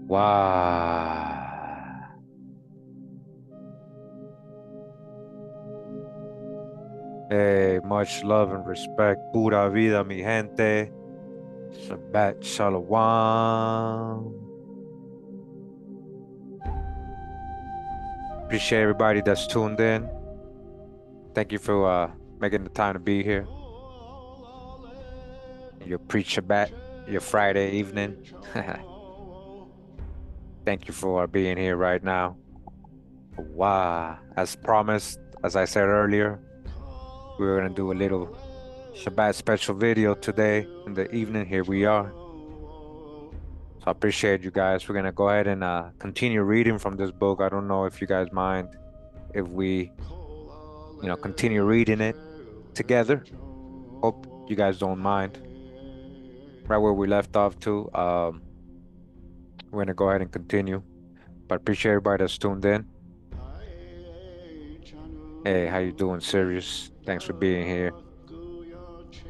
Wow. Hey, much love and respect. Pura vida, mi gente. Shabbat Shalom. Appreciate everybody that's tuned in. Thank you for making the time to be here. Your pre-Shabbat, your Friday evening. Thank you for being here right now. Wow. As promised, as I said earlier, we're going to do a little Shabbat special video today in the evening. Here we are. So I appreciate you guys. We're going to go ahead and continue reading from this book. I don't know if you guys mind if we, continue reading it together. Hope you guys don't mind. Right where we left off to, we're going to go ahead and continue. But appreciate everybody that's tuned in. Hey, how you doing, Sirius? Thanks for being here.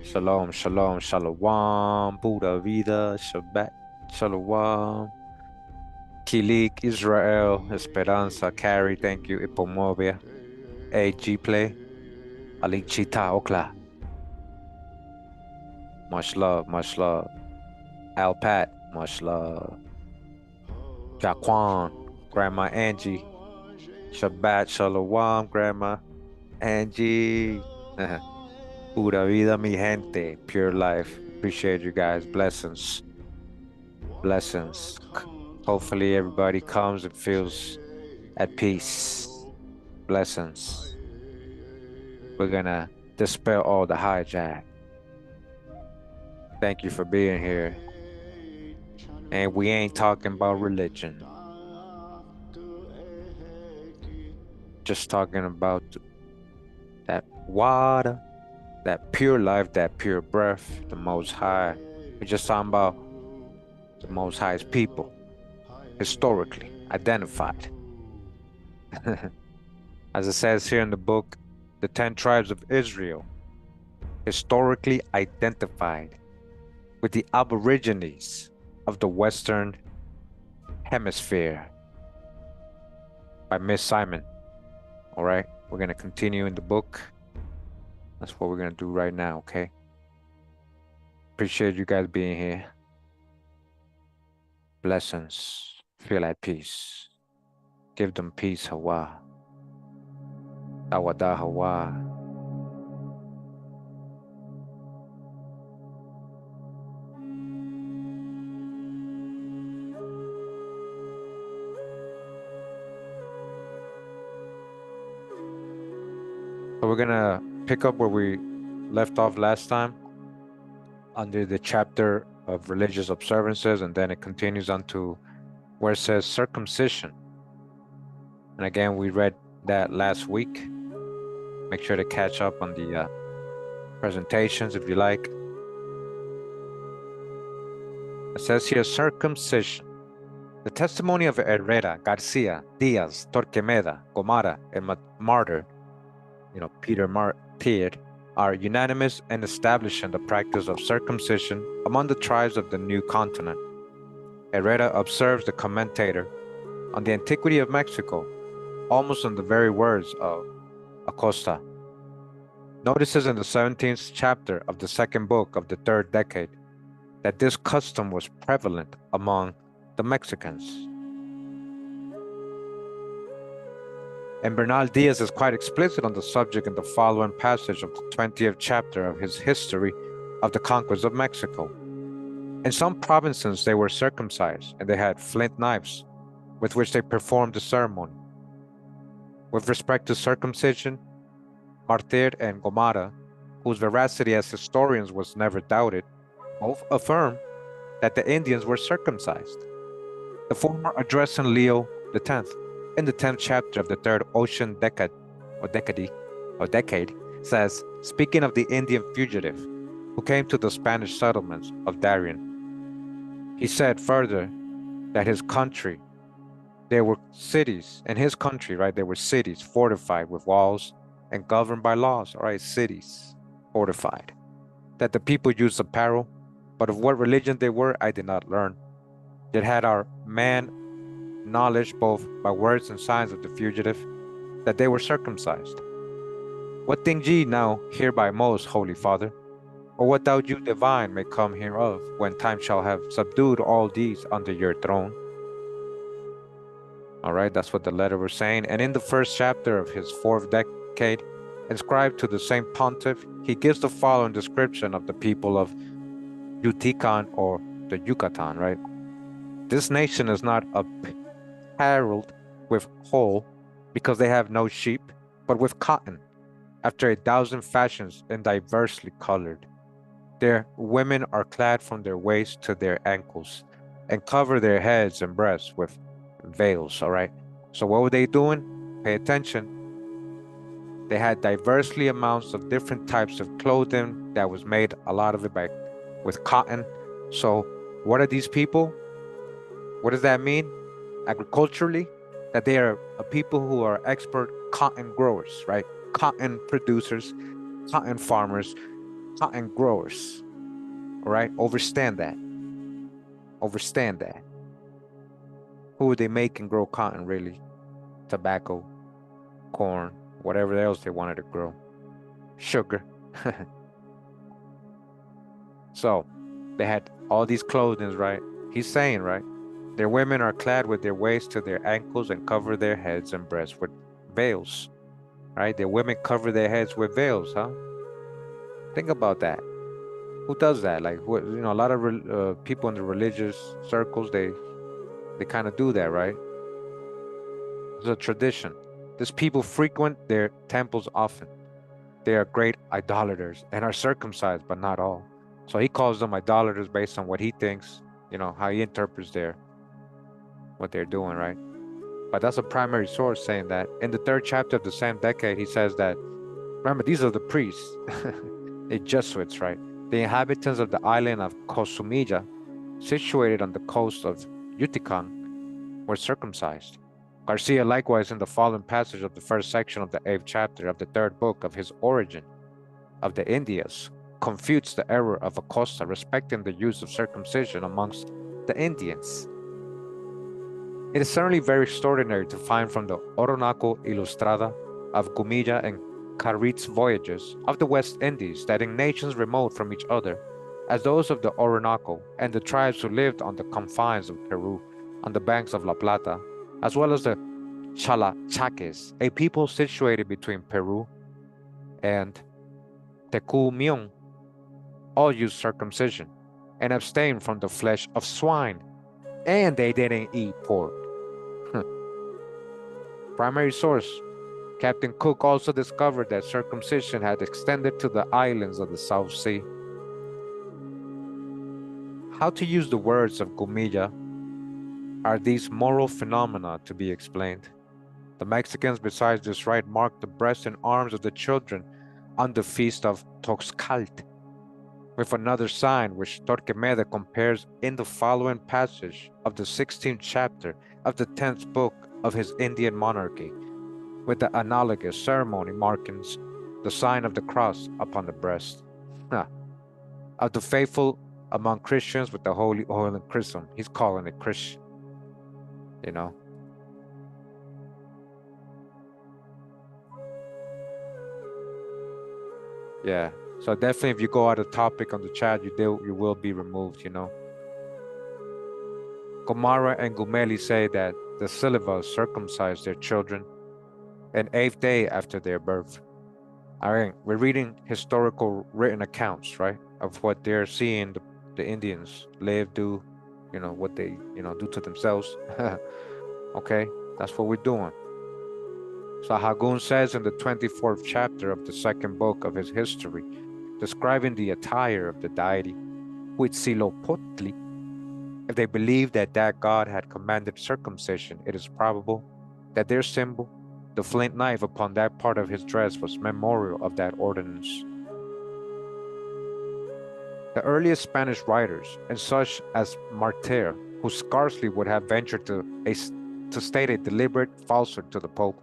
Shalom, shalom, shalom, Buddha vida, Shabbat, shalom. Kilik, Israel, Esperanza, Carrie, thank you, Ipomovia, AG Play, Alichita, Okla. Much love, much love. Al Pat, much love. Jaquan, Grandma Angie, Shabbat, Shalom, Grandma Angie. Pura vida, mi gente, pure life. Appreciate you guys. Blessings. Blessings. Hopefully everybody comes and feels at peace. Blessings. We're gonna dispel all the hijack. Thank you for being here. And we ain't talking about religion. Just talking about that water, that pure life, that pure breath, the Most High. We're just talking about the Most High's people, historically identified. As it says here in the book, the 10 tribes of Israel, historically identified with the aborigines of the Western Hemisphere by Miss Simon. All right, we're going to continue in the book. That's what we're going to do right now, okay? Appreciate you guys being here. Blessings. Feel at peace. Give them peace, Hawa. Awada Hawa. So we're gonna pick up where we left off last time under the chapter of religious observances, and then it continues on to where it says circumcision. And again, we read that last week. Make sure to catch up on the presentations if you like. It says here, circumcision. The testimony of Herrera, Garcia, Diaz, Torquemada, Gomara, and Martyr, Peter Martyr, are unanimous in establishing the practice of circumcision among the tribes of the new continent. Herrera observes the commentator on the antiquity of Mexico, almost in the very words of Acosta. Notices in the 17th chapter of the second book of the third decade that this custom was prevalent among the Mexicans. And Bernal Diaz is quite explicit on the subject in the following passage of the 20th chapter of his History of the Conquest of Mexico. In some provinces they were circumcised, and they had flint knives with which they performed the ceremony. With respect to circumcision, Martyr and Gomara, whose veracity as historians was never doubted, both affirm that the Indians were circumcised. The former addressing Leo X in the 10th chapter of the third Ocean Decade, says, speaking of the Indian fugitive who came to the Spanish settlements of Darien, he said further that his country, there were cities, in his country, right, there were cities fortified with walls and governed by laws, all right, cities fortified, that the people used apparel, but of what religion they were, I did not learn. Yet had our man knowledge both by words and signs of the fugitive, that they were circumcised. What think ye now hereby most, Holy Father? Or what doubt you divine may come hereof, when time shall have subdued all these under your throne? All right, that's what the letter was saying. And in the first chapter of his 4th decade, inscribed to the same pontiff, he gives the following description of the people of Yucatan, or the Yucatan, right? This nation is not apparelled with wool, because they have no sheep, but with cotton, after 1,000 fashions and diversely colored. Their women are clad from their waist to their ankles, and cover their heads and breasts with veils. All right. So what were they doing? Pay attention. They had diversely amounts of different types of clothing that was made, a lot of it with cotton. So what are these people? What does that mean? Agriculturally, that they are a people who are expert cotton growers, right? Cotton producers, cotton farmers, cotton growers. All right, understand that. Understand that. Who would they make and grow cotton, really? Tobacco, corn, whatever else they wanted to grow. Sugar. So they had all these clothing, right? He's saying, right? Their women are clad with their waist to their ankles and cover their heads and breasts with veils, right? Their women cover their heads with veils, huh? Think about that. Who does that? Like, a lot of people in the religious circles, they kind of do that, right? It's a tradition. These people frequent their temples often. They are great idolaters and are circumcised, but not all. So he calls them idolaters based on what he thinks, how he interprets what they're doing, right? But that's a primary source saying that. In the 3rd chapter of the same decade, he says that, remember, these are the priests, the Jesuits, right? The inhabitants of the island of Cozumilla, situated on the coast of Yucatan, were circumcised. Garcia likewise, in the following passage of the 1st section of the 8th chapter of the 3rd book of his Origin of the Indias, confutes the error of Acosta respecting the use of circumcision amongst the Indians. It is certainly very extraordinary to find from the Orinoco Ilustrada of Gumilla and Carrit's voyages of the West Indies that in nations remote from each other, as those of the Orinoco and the tribes who lived on the confines of Peru, on the banks of La Plata, as well as the Chalachaques, a people situated between Peru and Kurimeo, all used circumcision and abstained from the flesh of swine, and they didn't eat pork. Primary source. Captain Cook also discovered that circumcision had extended to the islands of the South Sea. How to use the words of Gumilla? Are these moral phenomena to be explained? The Mexicans, besides this rite, marked the breasts and arms of the children on the feast of Toxcalt, with another sign which Torquemada compares in the following passage of the 16th chapter of the 10th book of his Indian monarchy, with the analogous ceremony marking the sign of the cross upon the breast. Of the faithful among Christians with the holy oil and chrism. He's calling it Christian, Yeah, so definitely if you go out of topic on the chat, you will be removed, Gomara and Gumeli say that the Silvas circumcised their children an 8th day after their birth. We're reading historical written accounts, right, of what they're seeing the Indians live, do, what they, do to themselves. Okay, that's what we're doing. Sahagún says in the 24th chapter of the 2nd book of his history, describing the attire of the deity, Huitzilopochtli, if they believed that god had commanded circumcision, it is probable that their symbol, the flint knife upon that part of his dress, was memorial of that ordinance. The earliest Spanish writers, and such as Martyr, who scarcely would have ventured to state a deliberate falsehood to the Pope,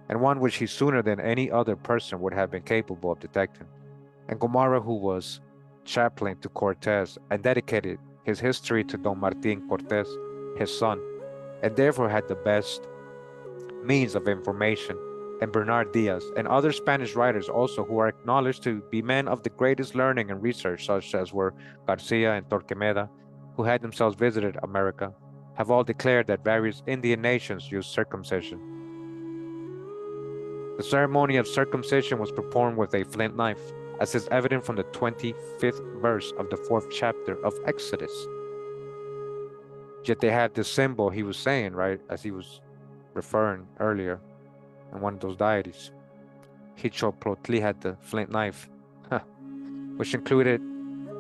and one which he sooner than any other person would have been capable of detecting, and Gomara, who was chaplain to Cortes and dedicated his history to Don Martin Cortes, his son, and therefore had the best means of information, and Bernard Diaz, and other Spanish writers also who are acknowledged to be men of the greatest learning and research, such as were Garcia and Torquemada, who had themselves visited America, have all declared that various Indian nations used circumcision. The ceremony of circumcision was performed with a flint knife, as is evident from the 25th verse of the 4th chapter of Exodus. Yet they had this symbol he was saying, right, as he was referring earlier, and one of those deities. Huitzilopochtli had the flint knife, which included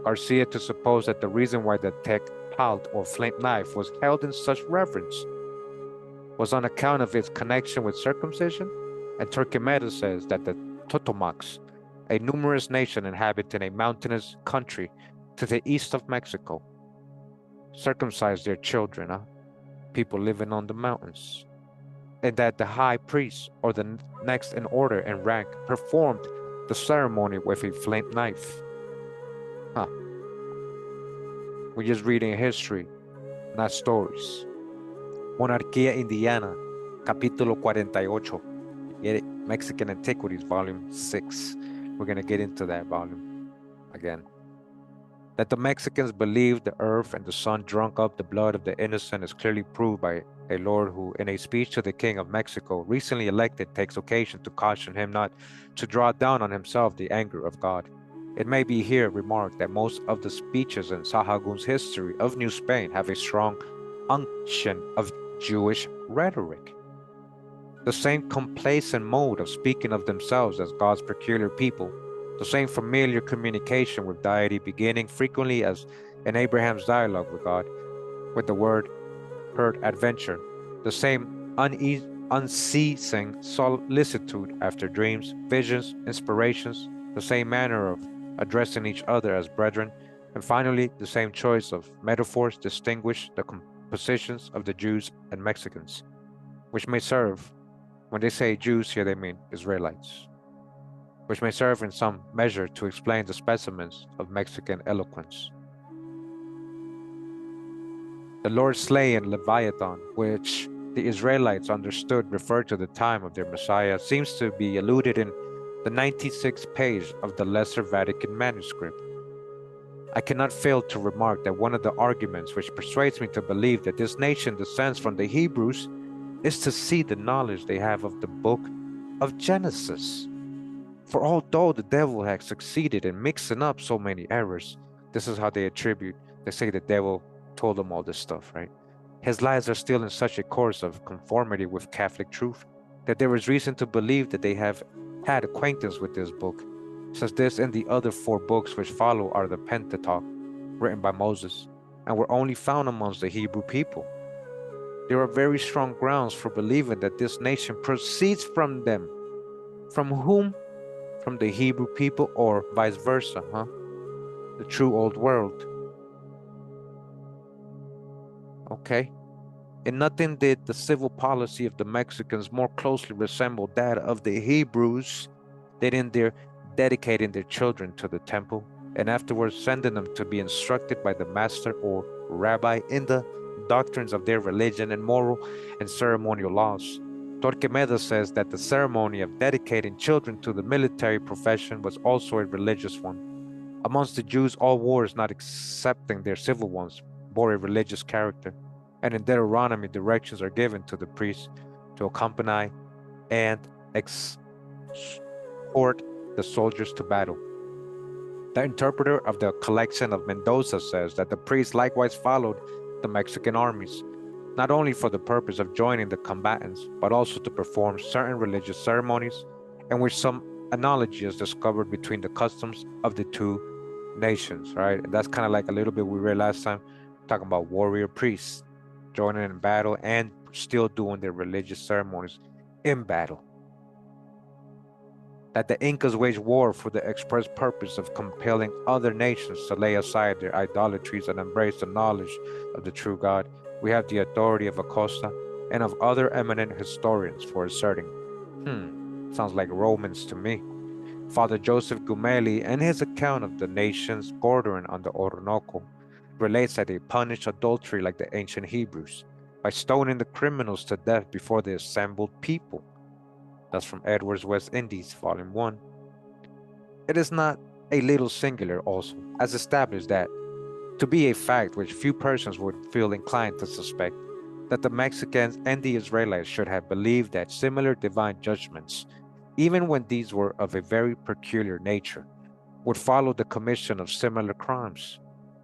Garcia to suppose that the reason why the tekpalt or flint knife was held in such reverence was on account of its connection with circumcision, and Torquemada says that the Totonacs, a numerous nation inhabiting a mountainous country to the east of Mexico, circumcised their children, people living on the mountains, and that the high priest, or the next in order and rank, performed the ceremony with a flint knife. We're just reading history, not stories. Monarquía Indiana, capítulo 48. Get it? Mexican Antiquities, volume 6. We're going to get into that volume again. That the Mexicans believed the earth and the sun drunk up the blood of the innocent is clearly proved by a lord who, in a speech to the King of Mexico, recently elected, takes occasion to caution him not to draw down on himself the anger of God. It may be here remarked that most of the speeches in Sahagun's history of New Spain have a strong unction of Jewish rhetoric. The same complacent mode of speaking of themselves as God's peculiar people, the same familiar communication with deity beginning frequently as in Abraham's dialogue with God, with the word heard adventure, the same unceasing solicitude after dreams, visions, inspirations, the same manner of addressing each other as brethren, and finally the same choice of metaphors distinguish the compositions of the Jews and Mexicans, which may serve, when they say Jews here they mean Israelites, which may serve in some measure to explain the specimens of Mexican eloquence. The Lord Slain Leviathan, which the Israelites understood referred to the time of their Messiah, seems to be alluded in the 96th page of the Lesser Vatican manuscript. I cannot fail to remark that one of the arguments which persuades me to believe that this nation descends from the Hebrews is to see the knowledge they have of the book of Genesis. For although the devil has succeeded in mixing up so many errors, this is how they say the devil told them all this stuff, right? His lies are still in such a course of conformity with Catholic truth that there is reason to believe that they have had acquaintance with this book, since this and the other 4 books which follow are the Pentateuch, written by Moses, and were only found amongst the Hebrew people. There are very strong grounds for believing that this nation proceeds from them. From whom? From the Hebrew people, or vice versa, the true old world. Okay. In nothing did the civil policy of the Mexicans more closely resemble that of the Hebrews than in their dedicating their children to the temple and afterwards sending them to be instructed by the master or rabbi in the doctrines of their religion and moral and ceremonial laws. Torquemada says that the ceremony of dedicating children to the military profession was also a religious one. Amongst the Jews, all wars, not excepting their civil ones, bore a religious character, and in Deuteronomy directions are given to the priests to accompany and escort the soldiers to battle. The interpreter of the collection of Mendoza says that the priests likewise followed the Mexican armies, not only for the purpose of joining the combatants, but also to perform certain religious ceremonies, in which some analogy is discovered between the customs of the 2 nations, right? And that's kind of like a little bit we read last time, talking about warrior priests joining in battle and still doing their religious ceremonies in battle. That the Incas waged war for the express purpose of compelling other nations to lay aside their idolatries and embrace the knowledge of the true God. We have the authority of Acosta and of other eminent historians for asserting. Sounds like Romans to me. Father Joseph Gumeli, in his account of the nations bordering on the Orinoco, relates that they punished adultery like the ancient Hebrews, by stoning the criminals to death before the assembled people. That's from Edwards West Indies, Volume 1. It is not a little singular also, as established that, to be a fact which few persons would feel inclined to suspect, that the Mexicans and the Israelites should have believed that similar divine judgments, even when these were of a very peculiar nature, would follow the commission of similar crimes.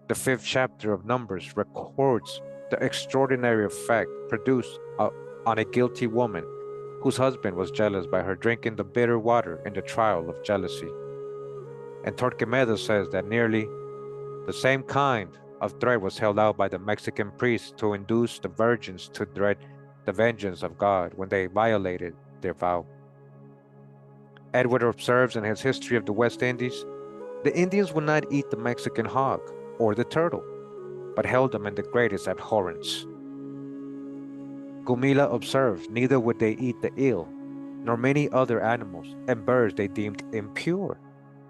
The 5th chapter of Numbers records the extraordinary effect produced on a guilty woman whose husband was jealous by her drinking the bitter water in the trial of jealousy. And Torquemada says that nearly the same kind of threat was held out by the Mexican priests to induce the virgins to dread the vengeance of God when they violated their vow. Edward observes in his History of the West Indies, the Indians would not eat the Mexican hog or the turtle, but held them in the greatest abhorrence. Gumila observes, neither would they eat the eel, nor many other animals, and birds they deemed impure.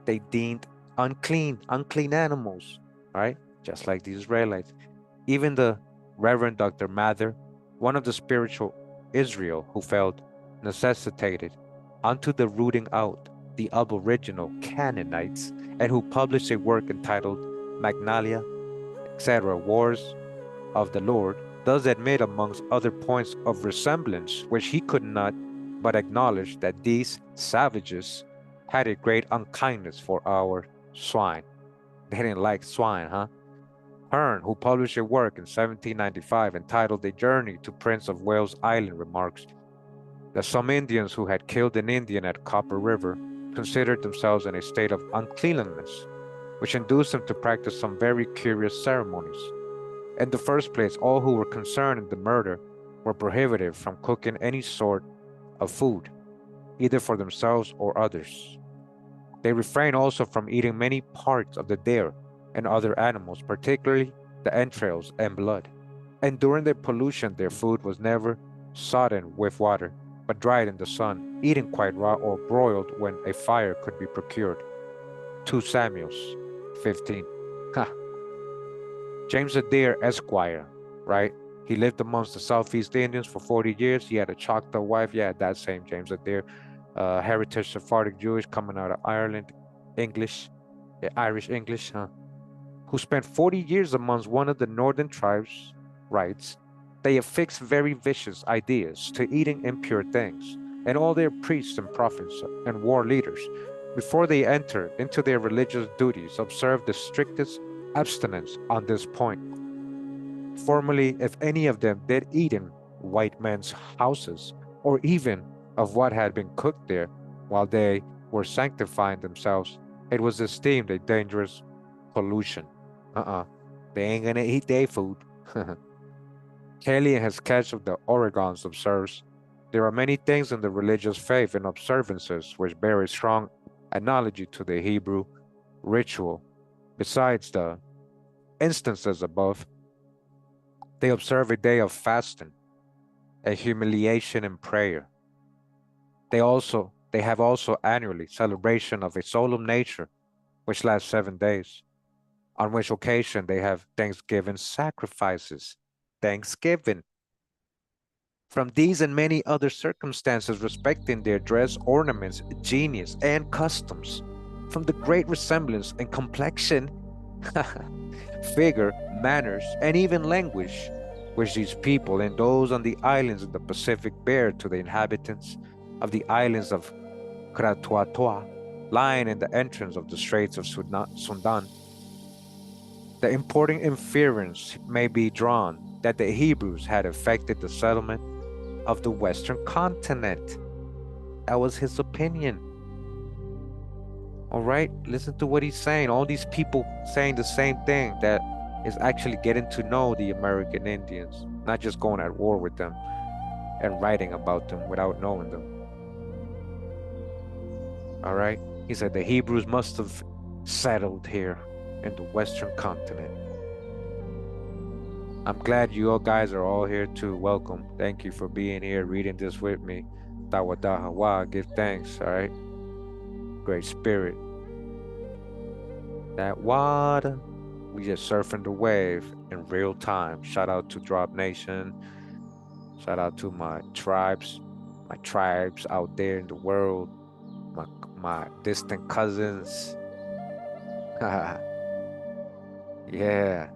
They deemed unclean animals, right? Just like the Israelites. Even the Reverend Dr. Mather, one of the spiritual Israel who felt necessitated unto the rooting out the aboriginal Canaanites, and who published a work entitled Magnalia, etc., Wars of the Lord, does admit, amongst other points of resemblance, which he could not but acknowledge, that these savages had a great unkindness for our swine. They didn't like swine, huh? Hearn, who published a work in 1795 entitled A Journey to Prince of Wales Island, remarks that some Indians who had killed an Indian at Copper River considered themselves in a state of uncleanness, which induced them to practice some very curious ceremonies. In the first place, all who were concerned in the murder were prohibited from cooking any sort of food, either for themselves or others. They refrained also from eating many parts of the deer and other animals, particularly the entrails and blood. And during their pollution, their food was never sodden with water, but dried in the sun, eaten quite raw or broiled when a fire could be procured. 2 Samuels 15. James Adair, Esquire, right? He lived amongst the Southeast Indians for 40 years. He had a Choctaw wife. Yeah, that same James Adair. Heritage Sephardic Jewish coming out of Ireland, English, Irish English, who spent 40 years amongst one of the northern tribes, writes, they affixed very vicious ideas to eating impure things, and all their priests and prophets and war leaders, before they enter into their religious duties, observed the strictest abstinence on this point. Formerly, if any of them did eat in white men's houses, or even of what had been cooked there while they were sanctifying themselves, it was esteemed a dangerous pollution. They ain't gonna eat their food. Kelly, in his sketch of the Oregons, observes, there are many things in the religious faith and observances which bear a strong analogy to the Hebrew ritual. Besides the instances above, they observe a day of fasting, a humiliation and prayer. They have also annually celebration of a solemn nature, which lasts 7 days, on which occasion they have Thanksgiving sacrifices. Thanksgiving. From these and many other circumstances respecting their dress, ornaments, genius, and customs, from the great resemblance in complexion, figure, manners, and even language, which these people and those on the islands in the Pacific bear to the inhabitants of the islands of Kratuatoa, lying in the entrance of the Straits of Sundan, the important inference may be drawn that the Hebrews had affected the settlement of the Western continent. That was his opinion. All right, listen to what he's saying. All these people saying the same thing, that is actually getting to know the American Indians, not just going at war with them and writing about them without knowing them. All right, he said the Hebrews must have settled here in the Western continent. I'm glad you all guys are all here too. Welcome. Thank you for being here, reading this with me. Tawadahawa, give thanks, all right? Great spirit. That water, we just surfing the wave in real time. Shout out to Drop Nation, Shout out to my tribes out there in the world, my distant cousins. Yeah,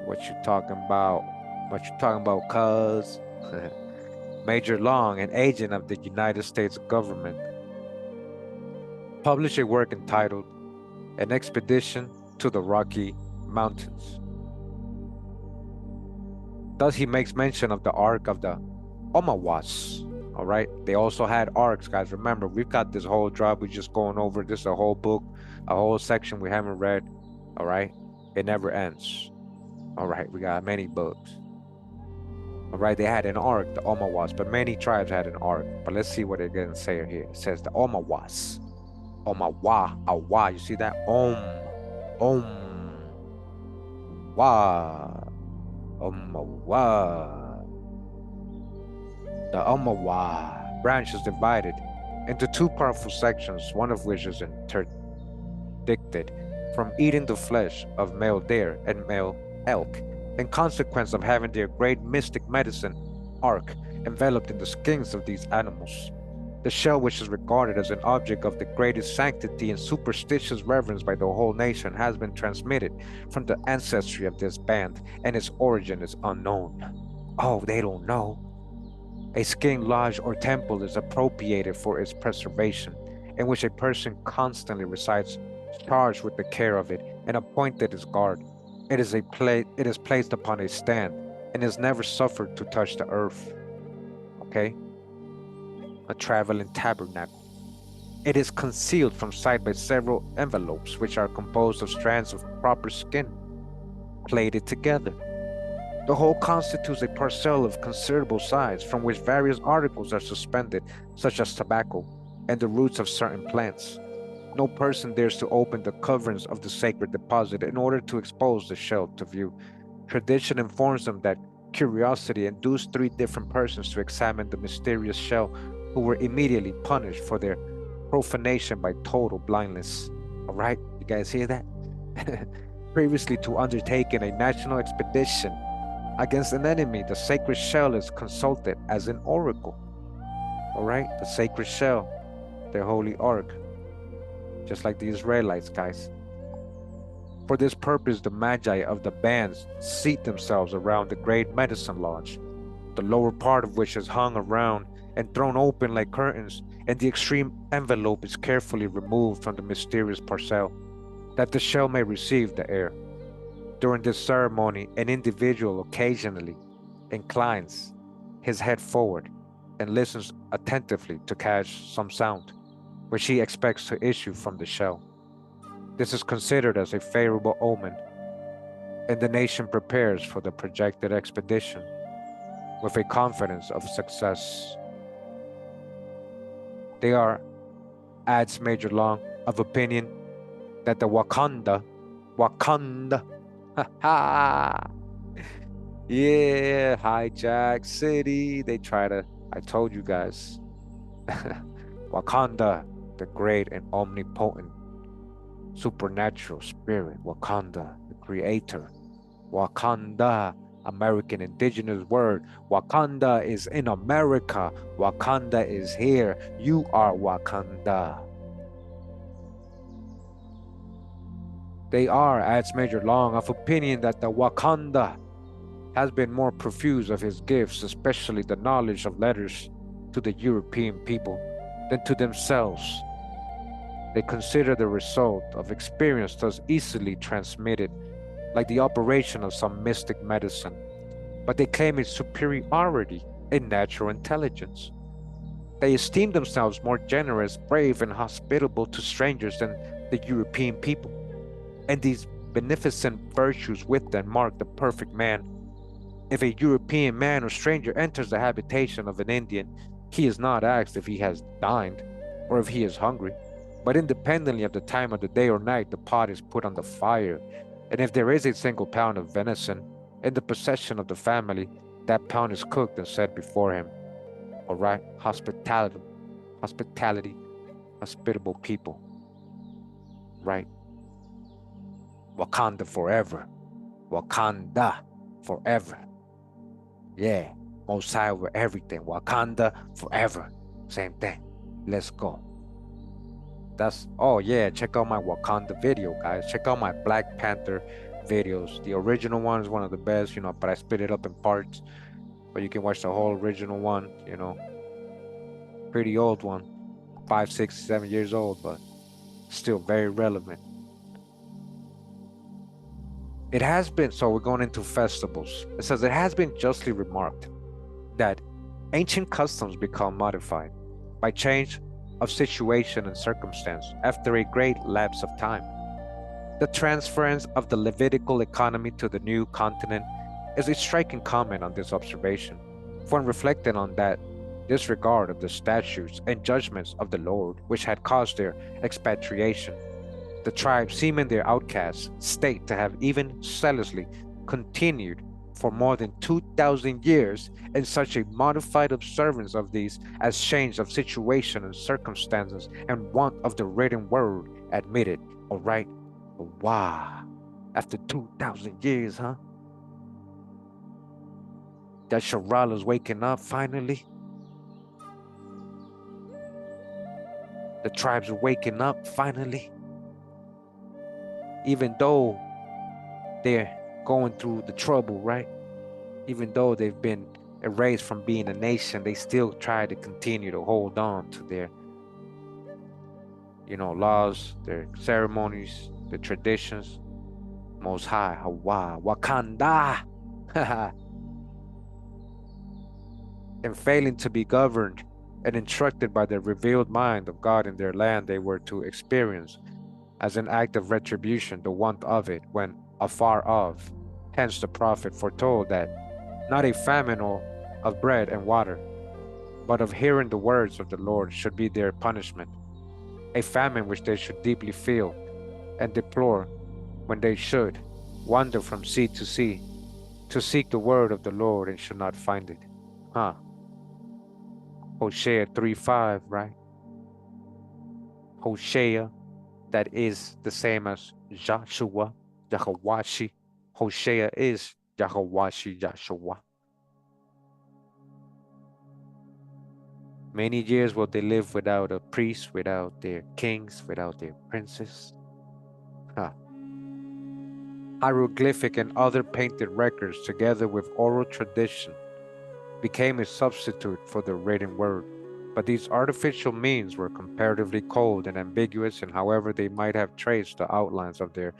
what you talking about? What you talking about, cuz? Major Long, an agent of the United States government, published a work entitled An Expedition to the Rocky Mountains. Thus he makes mention of the Ark of the Omawas. All right. They also had arks, guys. Remember, we've got this whole drop. We're just going over this, a whole book, a whole section we haven't read. All right. It never ends. All right. We got many books. All right. They had an ark, the Omawas, but many tribes had an ark. But let's see what it going to say here. It says the Omawas. Omawa. Awa. You see that? Om. Wa. Omawa. The Omawa branch is divided into two powerful sections, one of which is interdicted from eating the flesh of male deer and male elk, in consequence of having their great mystic medicine ark enveloped in the skins of these animals. The shell, which is regarded as an object of the greatest sanctity and superstitious reverence by the whole nation, has been transmitted from the ancestry of this band, and its origin is unknown. Oh, they don't know. A skin lodge or temple is appropriated for its preservation, in which a person constantly resides, charged with the care of it, and appointed as guard. It is placed upon a stand, and is never suffered to touch the earth. Okay? A traveling tabernacle. It is concealed from sight by several envelopes, which are composed of strands of proper skin, plaited together. The whole constitutes a parcel of considerable size, from which various articles are suspended, such as tobacco and the roots of certain plants. No person dares to open the coverings of the sacred deposit in order to expose the shell to view. Tradition informs them that curiosity induced 3 different persons to examine the mysterious shell, who were immediately punished for their profanation by total blindness. All right, you guys hear that? Previously to undertaking a national expedition against an enemy, the sacred shell is consulted as an oracle. All right, the sacred shell, their holy ark, just like the Israelites, guys. For this purpose, the magi of the bands seat themselves around the great medicine lodge, the lower part of which is hung around and thrown open like curtains, and the extreme envelope is carefully removed from the mysterious parcel, that the shell may receive the air. During this ceremony, an individual occasionally inclines his head forward and listens attentively to catch some sound, which he expects to issue from the shell. This is considered as a favorable omen, and the nation prepares for the projected expedition with a confidence of success. They are, adds Major Long, of opinion that the Wakanda, yeah, hijack city. They try to, I told you guys, Wakanda, the great and omnipotent supernatural spirit, Wakanda, the creator, Wakanda, American indigenous word. Wakanda is in America. Wakanda is here. You are Wakanda. They are, adds Major Long, of opinion that the Wakanda has been more profuse of his gifts, especially the knowledge of letters, to the European people than to themselves. They consider the result of experience thus easily transmitted, like the operation of some mystic medicine, but they claim its superiority in natural intelligence. They esteem themselves more generous, brave, and hospitable to strangers than the European people, and these beneficent virtues with them mark the perfect man. If a European man or stranger enters the habitation of an Indian, he is not asked if he has dined or if he is hungry, but independently of the time of the day or night, the pot is put on the fire, and if there is a single pound of venison in the possession of the family, that pound is cooked and set before him. All right, hospitality, hospitable people, right? Wakanda forever. Wakanda forever. Yeah. Most High over everything. Wakanda forever. Same thing. Let's go. Oh yeah, check out my Wakanda video, guys. Check out my Black Panther videos. The original one is one of the best, but I split it up in parts. But you can watch the whole original one, pretty old one. 5, 6, 7 years old, but still very relevant. It has been, so we're going into festivals. It says it has been justly remarked that ancient customs become modified by change of situation and circumstance after a great lapse of time. The transference of the Levitical economy to the new continent is a striking comment on this observation. For in reflecting on that disregard of the statutes and judgments of the Lord, which had caused their expatriation, the tribes, seeming their outcasts, state to have even zealously continued for more than 2,000 years in such a modified observance of these as change of situation and circumstances and want of the written word admitted. All right, wow, after 2,000 years, huh? That Sharala's waking up finally. The tribes are waking up finally. Even though they're going through the trouble, right? Even though they've been erased from being a nation, they still try to continue to hold on to their, laws, their ceremonies, their traditions. Most High, Hawa, Wakanda. And failing to be governed and instructed by the revealed mind of God in their land, they were to experience as an act of retribution the want of it when afar off. Hence the prophet foretold that not a famine of bread and water, but of hearing the words of the Lord should be their punishment, a famine which they should deeply feel and deplore when they should wander from sea to sea to seek the word of the Lord and should not find it. Hosea 3:5, right? Hosea, that is the same as Joshua, Yahawashi. Hosea is Yahawashi, Joshua. Many years will they live without a priest, without their kings, without their princes. Hieroglyphic and other painted records, together with oral tradition, became a substitute for the written word. But these artificial means were comparatively cold and ambiguous, and however they might have traced the outlines of their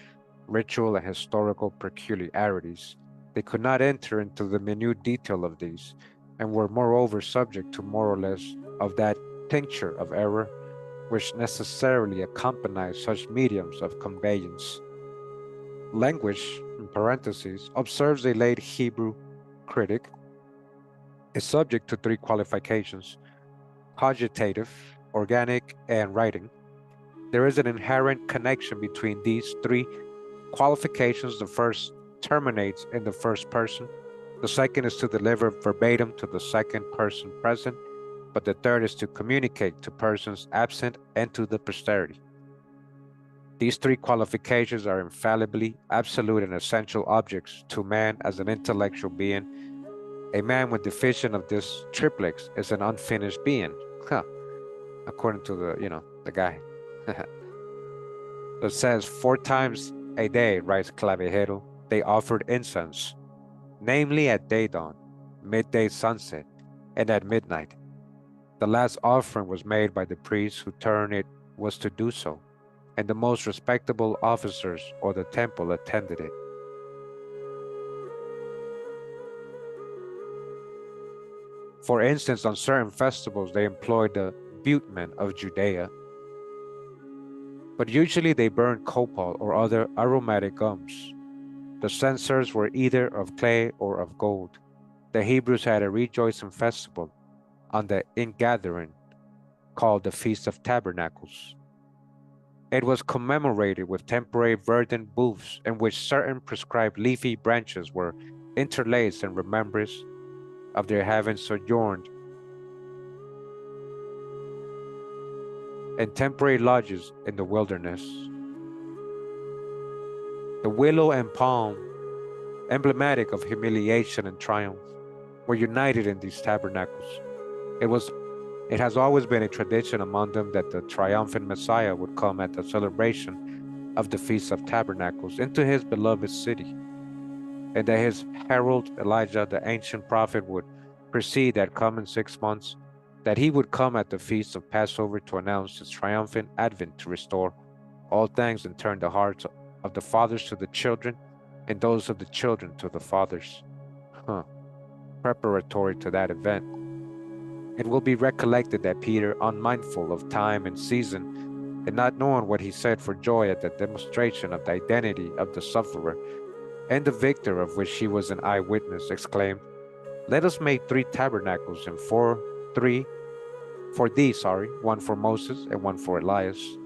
ritual and historical peculiarities, they could not enter into the minute detail of these, and were moreover subject to more or less of that tincture of error which necessarily accompanies such mediums of conveyance. Language, in parentheses, observes a late Hebrew critic, is subject to 3 qualifications: cogitative, organic, and writing. There is an inherent connection between these 3 qualifications. The first terminates in the first person. The second is to deliver verbatim to the second person present, but the third is to communicate to persons absent and to the posterity. These 3 qualifications are infallibly absolute and essential objects to man as an intellectual being. A man with deficient of this triplex is an unfinished being, according to the guy. It says 4 times a day, writes Clavijero, they offered incense, namely at day dawn, midday sunset, and at midnight. The last offering was made by the priest whose turn it was to do so, and the most respectable officers of the temple attended it. For instance, on certain festivals, they employed the butmen of Judea, but usually they burned copal or other aromatic gums. The censers were either of clay or of gold. The Hebrews had a rejoicing festival on the ingathering called the Feast of Tabernacles. It was commemorated with temporary verdant booths in which certain prescribed leafy branches were interlaced in remembrance of their having sojourned in temporary lodges in the wilderness. The willow and palm, emblematic of humiliation and triumph, were united in these tabernacles. It has always been a tradition among them that the triumphant Messiah would come at the celebration of the Feast of Tabernacles into his beloved city, and that his herald Elijah, the ancient prophet, would precede that coming 6 months, that he would come at the Feast of Passover to announce his triumphant advent to restore all things and turn the hearts of the fathers to the children and those of the children to the fathers. Preparatory to that event, it will be recollected that Peter, unmindful of time and season, and not knowing what he said for joy at the demonstration of the identity of the sufferer and the victor of which he was an eyewitness, exclaimed, "Let us make 3 tabernacles, and one for Moses and one for Elias."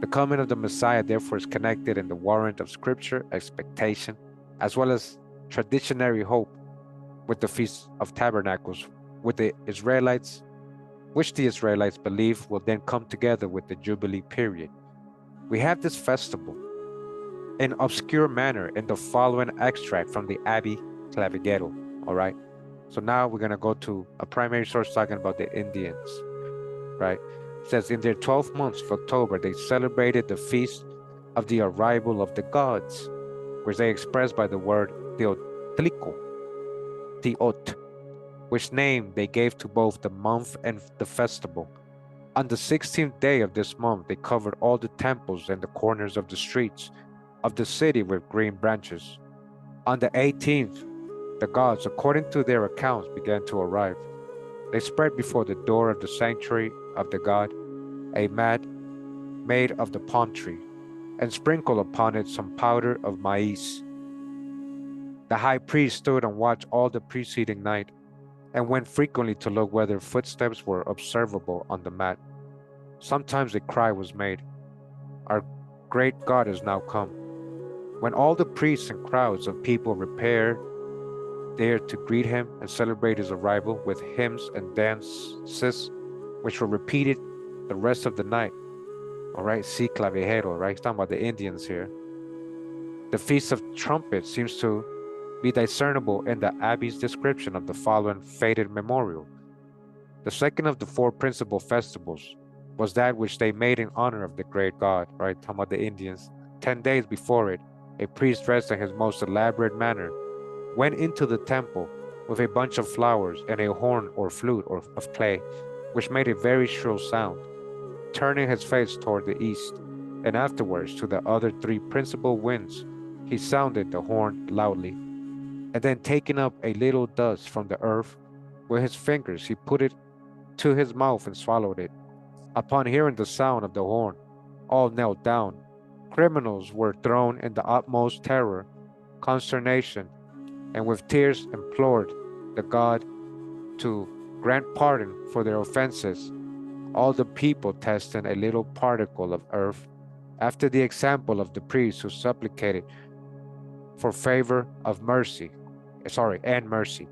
The coming of the Messiah therefore is connected in the warrant of scripture, expectation, as well as traditionary hope with the Feast of Tabernacles, which the Israelites believe will then come together with the Jubilee period. We have this festival in obscure manner in the following extract from the Abbey Clavigero. All right. So now we're going to go to a primary source talking about the Indians, right? It says, in their 12th month of October, they celebrated the feast of the arrival of the gods, which they expressed by the word Teotlico, Teot, which name they gave to both the month and the festival. On the 16th day of this month, they covered all the temples and the corners of the streets of the city with green branches. On the 18th, the gods, according to their accounts, began to arrive. They spread before the door of the sanctuary of the god a mat made of the palm tree, and sprinkled upon it some powder of maize. The high priest stood and watched all the preceding night, and went frequently to look whether footsteps were observable on the mat. Sometimes a cry was made, "Our great God is now come." When all the priests and crowds of people repaired there to greet him and celebrate his arrival with hymns and dances, which were repeated the rest of the night. All right, si clavijero, right? He's talking about the Indians here. The Feast of Trumpets seems to be discernible in the Abbey's description of the following faded memorial. The second of the 4 principal festivals was that which they made in honor of the great God, right? Talking about the Indians. 10 days before it, a priest dressed in his most elaborate manner went into the temple with a bunch of flowers and a horn or flute of clay, which made a very shrill sound, turning his face toward the east, and afterwards to the other 3 principal winds, he sounded the horn loudly, and then taking up a little dust from the earth with his fingers, he put it to his mouth and swallowed it. Upon hearing the sound of the horn, all knelt down. Criminals were thrown in the utmost terror, consternation, and with tears implored the God to grant pardon for their offenses. All the people testing a little particle of earth, after the example of the priest who supplicated for favor of mercy, and mercy.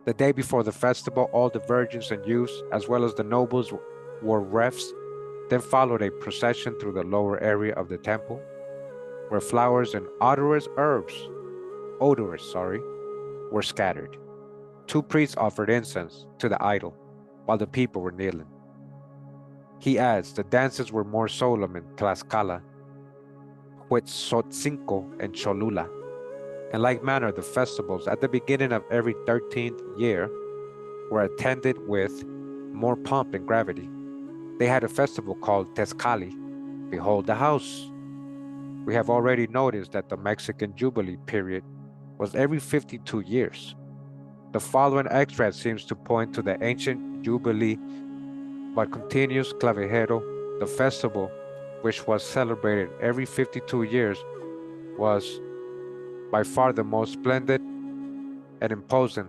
The day before the festival, all the virgins and youths, as well as the nobles, wore wreaths. Then followed a procession through the lower area of the temple, where flowers and odorous herbs were scattered. 2 priests offered incense to the idol, while the people were kneeling. He adds, the dances were more solemn in Tlaxcala, Huetzotzinco, and Cholula. In like manner, the festivals at the beginning of every 13th year were attended with more pomp and gravity. They had a festival called Tezcali, Behold the House. We have already noticed that the Mexican Jubilee period was every 52 years. The following extract seems to point to the ancient Jubilee, but continues Clavijero. The festival, which was celebrated every 52 years, was by far the most splendid and imposing,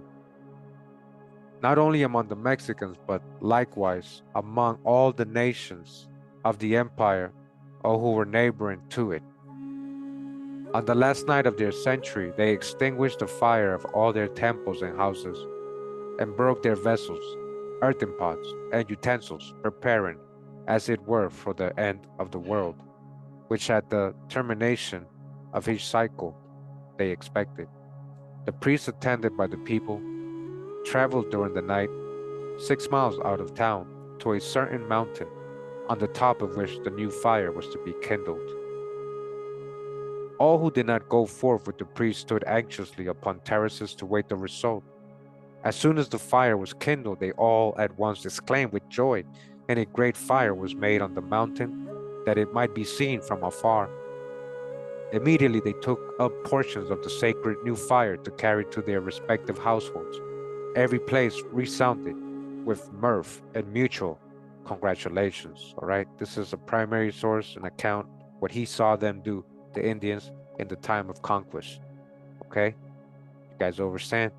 not only among the Mexicans, but likewise among all the nations of the empire or who were neighboring to it. On the last night of their century, they extinguished the fire of all their temples and houses, and broke their vessels, earthen pots, and utensils, preparing, as it were, for the end of the world, which at the termination of each cycle they expected. The priests, attended by the people, traveled during the night 6 miles out of town to a certain mountain, on the top of which the new fire was to be kindled. All who did not go forth with the priest stood anxiously upon terraces to wait the result. As soon as the fire was kindled, they all at once exclaimed with joy, and a great fire was made on the mountain, that it might be seen from afar. Immediately they took up portions of the sacred new fire to carry to their respective households. Every place resounded with mirth and mutual congratulations. All right, this is a primary source and account what he saw them do, the Indians, in the time of conquest. Okay, you guys understand?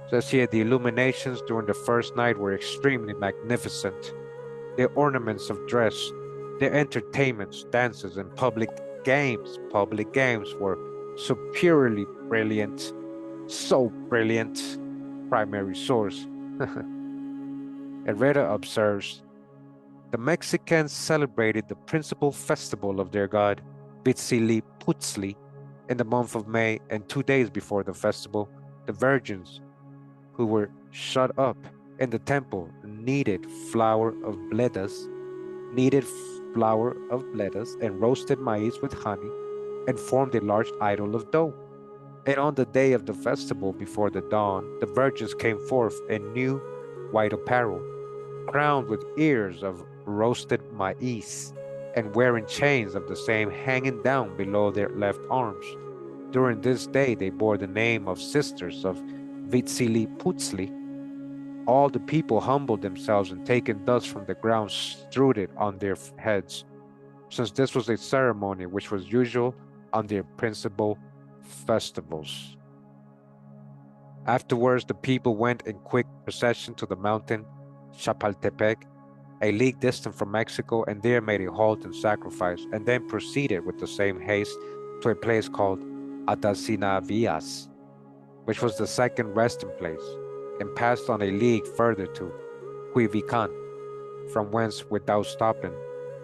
Says here, the illuminations during the first night were extremely magnificent. Their ornaments of dress, their entertainments, dances, and public games were superiorly brilliant. So brilliant. Primary source. Herrera observes, the Mexicans celebrated the principal festival of their god, Huitziliputzli, in the month of May, and 2 days before the festival, the virgins who were shut up in the temple kneaded flour of bledas and roasted maize with honey, and formed a large idol of dough. And on the day of the festival before the dawn, the virgins came forth in new white apparel, crowned with ears of roasted maize, and wearing chains of the same hanging down below their left arms. During this day they bore the name of sisters of Huitziliputzli. All the people humbled themselves and taking dust from the ground strewed it on their heads, since this was a ceremony which was usual on their principal festivals. Afterwards, the people went in quick procession to the mountain Chapultepec, a league distant from Mexico, and there made a halt and sacrifice, and then proceeded with the same haste to a place called Atacinavias, which was the second resting place, and passed on a league further to Huivican, from whence, without stopping,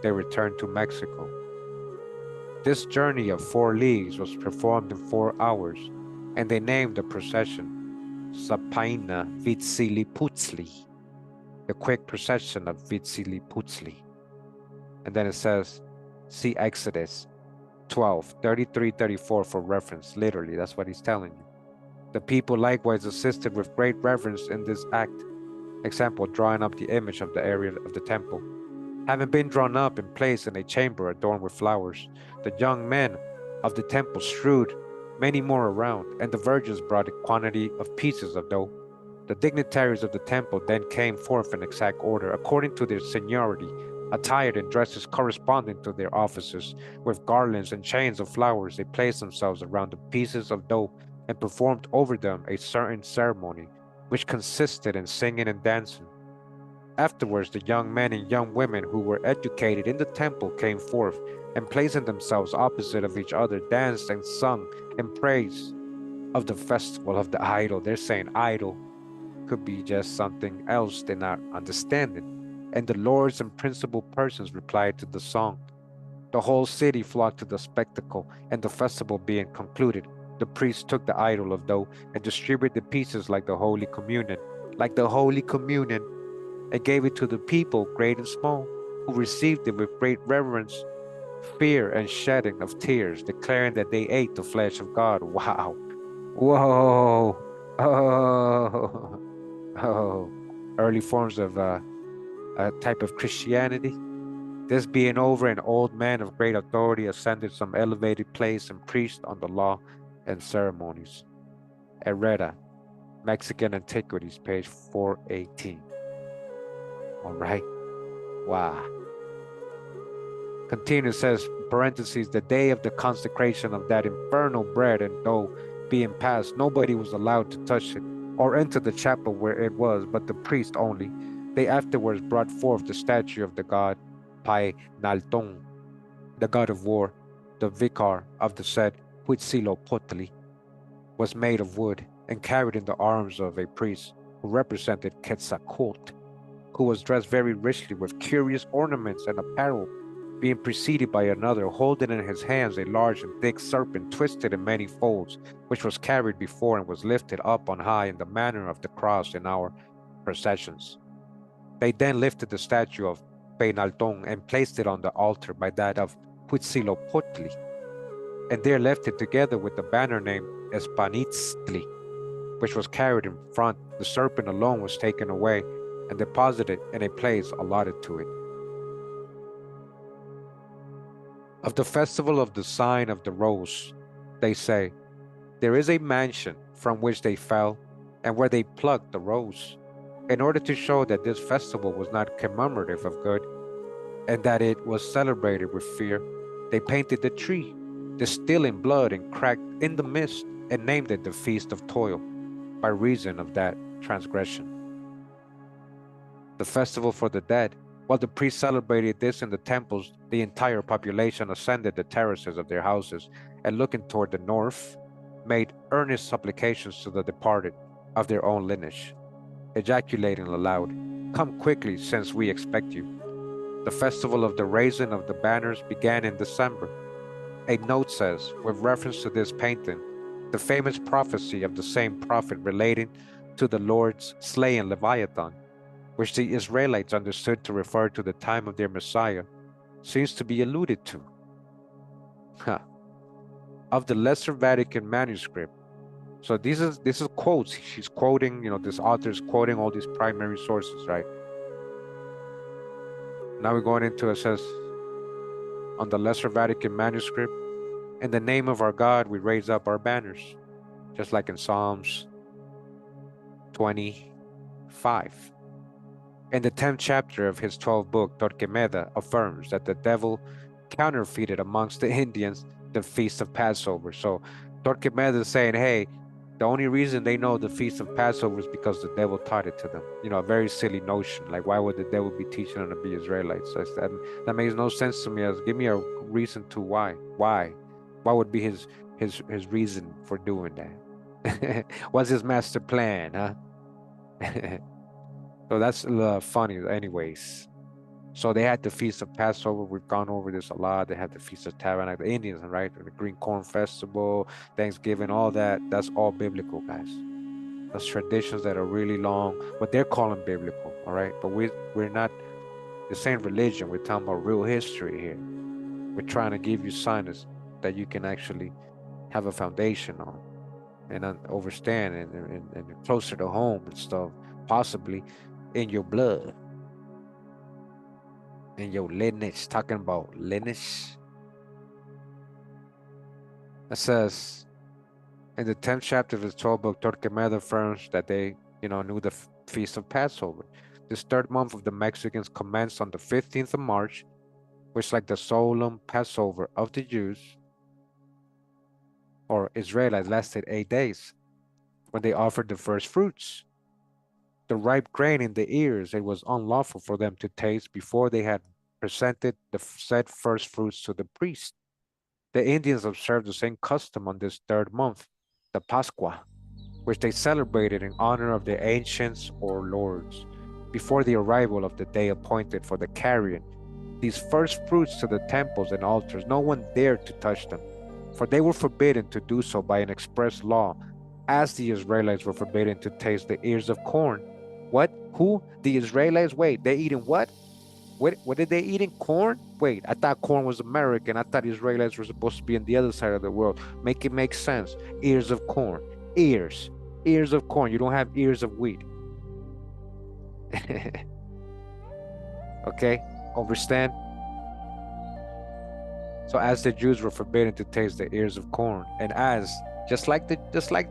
they returned to Mexico. This journey of 4 leagues was performed in 4 hours, and they named the procession Sapaina Huitziliputzli, the quick procession of Huitziliputzli. And then it says, see Exodus 12, 33, 34 for reference. Literally, that's what he's telling you. The people likewise assisted with great reverence in this act. Example, drawing up the image of the area of the temple. Having been drawn up and placed in a chamber adorned with flowers, the young men of the temple strewed many more around, and the virgins brought a quantity of pieces of dough. The dignitaries of the temple then came forth in exact order, according to their seniority, attired in dresses corresponding to their offices. With garlands and chains of flowers, they placed themselves around the pieces of dough and performed over them a certain ceremony, which consisted in singing and dancing. Afterwards, the young men and young women who were educated in the temple came forth, and placing themselves opposite of each other, danced and sung in praise of the festival of the idol. They're saying idol could be just something else they're not understanding. And the lords and principal persons replied to the song. The whole city flocked to the spectacle, and the festival being concluded, the priest took the idol of dough and distributed the pieces like the Holy Communion, and gave it to the people, great and small, who received it with great reverence, fear, and shedding of tears, declaring that they ate the flesh of God. Wow. Whoa. Oh. Oh. Early forms of a type of Christianity. This being over, an old man of great authority ascended some elevated place and preached on the law and ceremonies. Herrera, Mexican Antiquities, page 418. All right. Wow. Continues, says, parentheses, the day of the consecration of that infernal bread and dough being passed, nobody was allowed to touch it or enter the chapel where it was, but the priest only. They afterwards brought forth the statue of the god Painalton, the god of war. The vicar of the said Huitzilopochtli was made of wood and carried in the arms of a priest who represented Quetzalcoatl, who was dressed very richly with curious ornaments and apparel. being preceded by another, holding in his hands a large and thick serpent, twisted in many folds, which was carried before and was lifted up on high in the manner of the cross in our processions. They then lifted the statue of Peinalton and placed it on the altar by that of Huitzilopochtli, and there left it together with the banner named Espanitztli, which was carried in front. The serpent alone was taken away and deposited in a place allotted to it. Of the festival of the sign of the rose, they say, there is a mansion from which they fell and where they plucked the rose. In order to show that this festival was not commemorative of good and that it was celebrated with fear, they painted the tree, distilling blood and cracked in the mist, and named it the Feast of Toil by reason of that transgression. The festival for the dead. While the priests celebrated this in the temples, the entire population ascended the terraces of their houses and, looking toward the north, made earnest supplications to the departed of their own lineage, ejaculating aloud, "Come quickly, since we expect you." The festival of the raising of the banners began in December. A note says, with reference to this painting, the famous prophecy of the same prophet relating to the Lord's slaying Leviathan, which the Israelites understood to refer to the time of their Messiah, seems to be alluded to. Of the Lesser Vatican manuscript. So this is quotes. She's quoting, this author's quoting all these primary sources, right? Now we're going into, it says, on the Lesser Vatican manuscript, in the name of our God, we raise up our banners, just like in Psalms 25. In the 10th chapter of his 12th book, Torquemada affirms that the devil counterfeited amongst the Indians the feast of Passover. So Torquemada is saying, hey, the only reason they know the feast of Passover is because the devil taught it to them. A very silly notion. Like, why would the devil be teaching them to be Israelites? So that makes no sense to me. Give me a reason to why. Why would be his reason for doing that? What's his master plan, huh? So that's funny anyways. So they had the Feast of Passover. We've gone over this a lot. They had the Feast of Tabernacle, the Indians, right? The Green Corn Festival, Thanksgiving, all that. That's all biblical, guys. Those traditions that are really long, but they're calling biblical, all right? But we're not the same religion. We're talking about real history here. We're trying to give you signs that you can actually have a foundation on and understand and closer to home and stuff, possibly in your blood. In your lineage, talking about lineage. It says, in the 10th chapter of his 12th book, Torquemada affirms that they, knew the Feast of Passover. This third month of the Mexicans commenced on the 15th of March, which, like the solemn Passover of the Jews or Israelites, lasted 8 days, when they offered the first fruits. The ripe grain in the ears, it was unlawful for them to taste before they had presented the said first fruits to the priest. The Indians observed the same custom on this third month, the Pascua, which they celebrated in honor of the ancients or lords, before the arrival of the day appointed for the carrying these first fruits to the temples and altars. No one dared to touch them, for they were forbidden to do so by an express law, as the Israelites were forbidden to taste the ears of corn. What? Who? The Israelites? Wait, they eating what? What did they eating? Corn? Wait, I thought corn was American. I thought Israelites were supposed to be on the other side of the world. Make it make sense. Ears of corn. Ears of corn. You don't have ears of wheat. Okay, understand? So as the Jews were forbidden to taste the ears of corn, and as just like the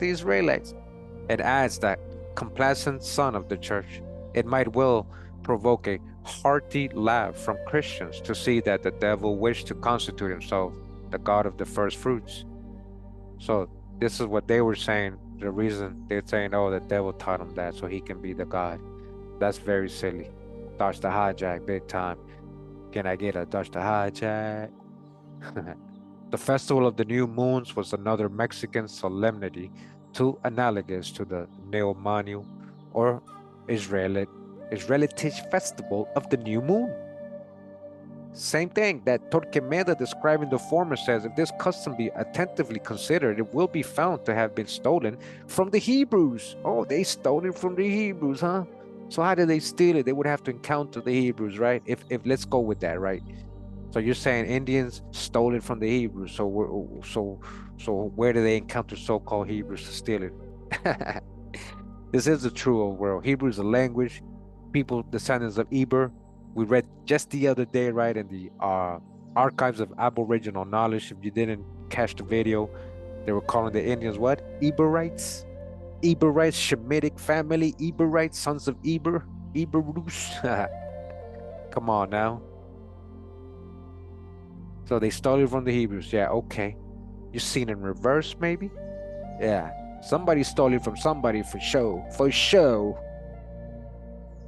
Israelites, and as that complacent son of the church, it might well provoke a hearty laugh from Christians to see that the devil wished to constitute himself the God of the first fruits. So this is what they were saying. The reason they're saying, oh, the devil taught him that so he can be the God. That's very silly. Dodge the hijack, big time. Can I get a dodge the hijack? The festival of the new moons was another Mexican solemnity too analogous to the Neomanu or Israelite festival of the new moon. Same thing that Torquemada describing the former says, if this custom be attentively considered, it will be found to have been stolen from the Hebrews. Oh, they stole it from the Hebrews, huh? So how did they steal it? They would have to encounter the Hebrews, right? If let's go with that, right? So you're saying Indians stole it from the Hebrews. So where do they encounter so-called Hebrews to steal it? This is the true old world. Hebrew is a language. People, descendants of Eber. We read just the other day, right, in the archives of Aboriginal knowledge. If you didn't catch the video, they were calling the Indians what? Eberites. Eberites, Shemitic family, Eberites, sons of Eber, Eberus. Come on now. So they stole it from the Hebrews. Yeah, okay. You seen in reverse, maybe? Yeah. Somebody stole it from somebody for show. For show.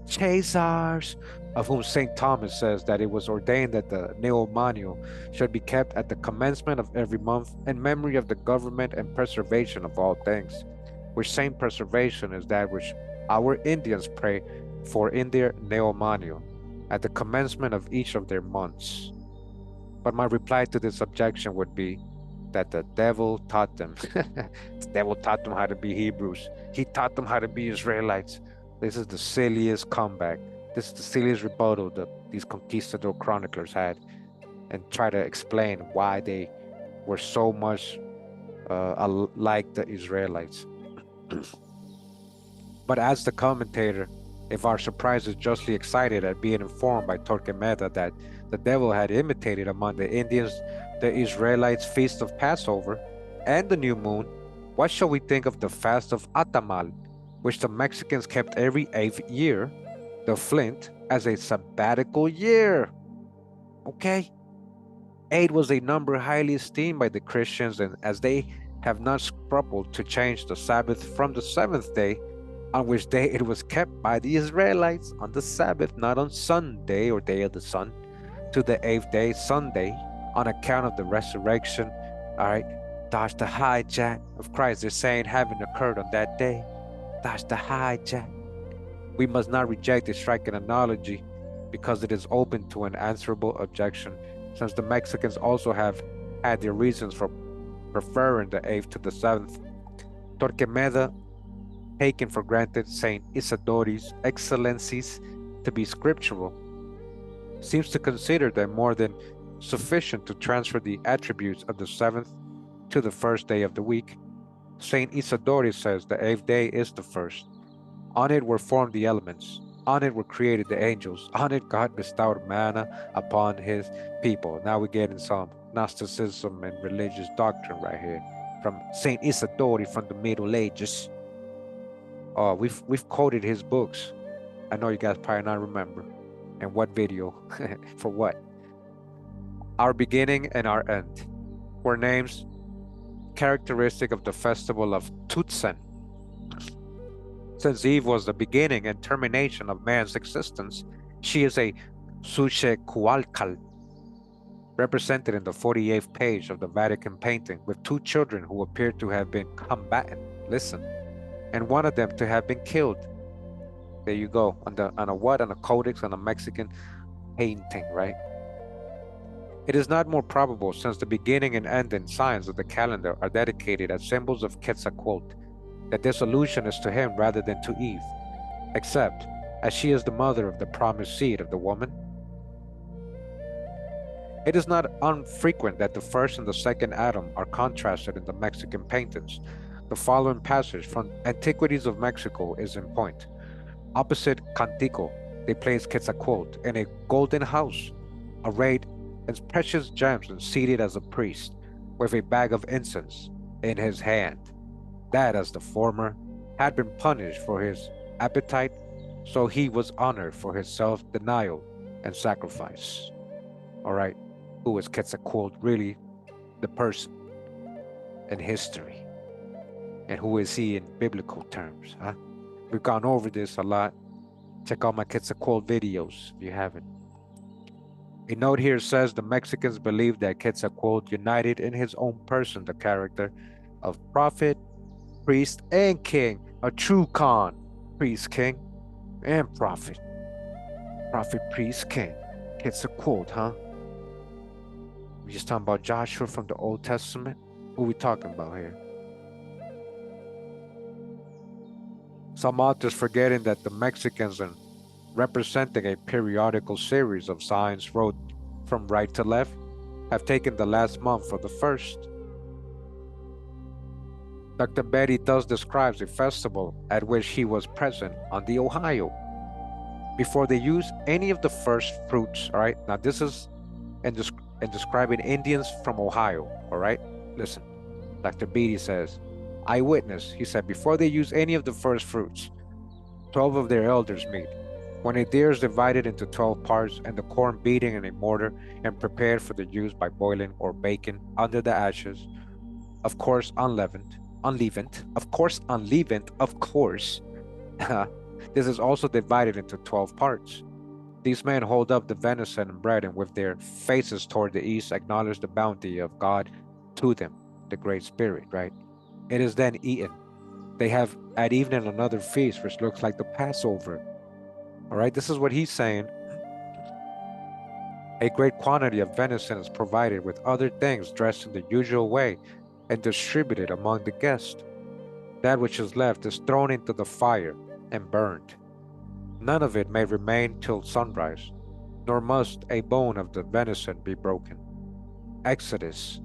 Caesars, of whom St. Thomas says that it was ordained that the Neomanium should be kept at the commencement of every month in memory of the government and preservation of all things, which same preservation is that which our Indians pray for in their Neomanium at the commencement of each of their months. But my reply to this objection would be that the devil taught them. The devil taught them how to be Hebrews. He taught them how to be Israelites. This is the silliest comeback. This is the silliest rebuttal that these conquistador chroniclers had, and try to explain why they were so much like the Israelites. But as the commentator, if our surprise is justly excited at being informed by Torquemada that the devil had imitated among the Indians the Israelites' feast of Passover and the new moon, what shall we think of the fast of Atamal, which the Mexicans kept every 8th year, the Flint, as a sabbatical year? Okay. 8 was a number highly esteemed by the Christians, and as they have not scrupled to change the Sabbath from the 7th day, on which day it was kept by the Israelites, on the Sabbath, not on Sunday or day of the sun, to the 8th day, Sunday, on account of the resurrection. All right, dodge the hijack of Christ. They're saying having occurred on that day. Dodge the hijack. We must not reject a striking analogy because it is open to an answerable objection, since the Mexicans also have had their reasons for preferring the 8th to the 7th. Torquemada, taken for granted Saint Isidore's excellencies to be scriptural, seems to consider them more than sufficient to transfer the attributes of the 7th to the 1st day of the week. Saint Isidore says the 8th day is the 1st. On it were formed the elements. On it were created the angels. On it God bestowed manna upon his people. Now we get in some Gnosticism and religious doctrine right here from Saint Isidore from the Middle Ages. We've quoted his books. I know you guys probably not remember. And what video? For what? Our beginning and our end were names characteristic of the festival of Tutsen. Since Eve was the beginning and termination of man's existence, she is a Suchecualcal, represented in the 48th page of the Vatican painting, with 2 children who appear to have been combatant. Listen, and one of them to have been killed. There you go, on a codex, on a Mexican painting, right? It is not more probable, since the beginning and ending signs of the calendar are dedicated as symbols of Quetzalcoatl, that this allusion is to him rather than to Eve, except as she is the mother of the promised seed of the woman. It is not unfrequent that the first and the second Adam are contrasted in the Mexican paintings. The following passage from Antiquities of Mexico is in point. Opposite Cantico, they place Quetzalcoatl in a golden house, arrayed in precious gems and seated as a priest, with a bag of incense in his hand. That as the former had been punished for his appetite, so he was honored for his self-denial and sacrifice. All right, who is Quetzalcoatl really the person in history? And who is he in biblical terms, huh? We've gone over this a lot. Check out my Quetzalcoatl videos if you haven't. A note here says the Mexicans believe that Quetzalcoatl united in his own person the character of prophet, priest, and king, a true Khan, priest, king, and prophet. Prophet, priest, king. Quetzalcoatl, huh? We just talking about Joshua from the Old Testament? Who we talking about here? Some authors forgetting that the Mexicans, and representing a periodical series of signs wrote from right to left, have taken the last month for the first. Dr. Betty thus describes a festival at which he was present on the Ohio. Before they use any of the first fruits, all right? Now this is in describing Indians from Ohio, all right? Listen, Dr. Beatty says, eyewitness, he said, before they use any of the first fruits, 12 of their elders meet. When a deer is divided into 12 parts and the corn beaten in a mortar and prepared for the use by boiling or baking under the ashes, of course unleavened, of course, this is also divided into 12 parts. These men hold up the venison and bread, and with their faces toward the east acknowledge the bounty of God to them, the Great Spirit, right? It is then eaten. They have at evening another feast, which looks like the Passover. All right, this is what he's saying. A great quantity of venison is provided with other things dressed in the usual way and distributed among the guests. That which is left is thrown into the fire and burned. None of it may remain till sunrise, nor must a bone of the venison be broken. Exodus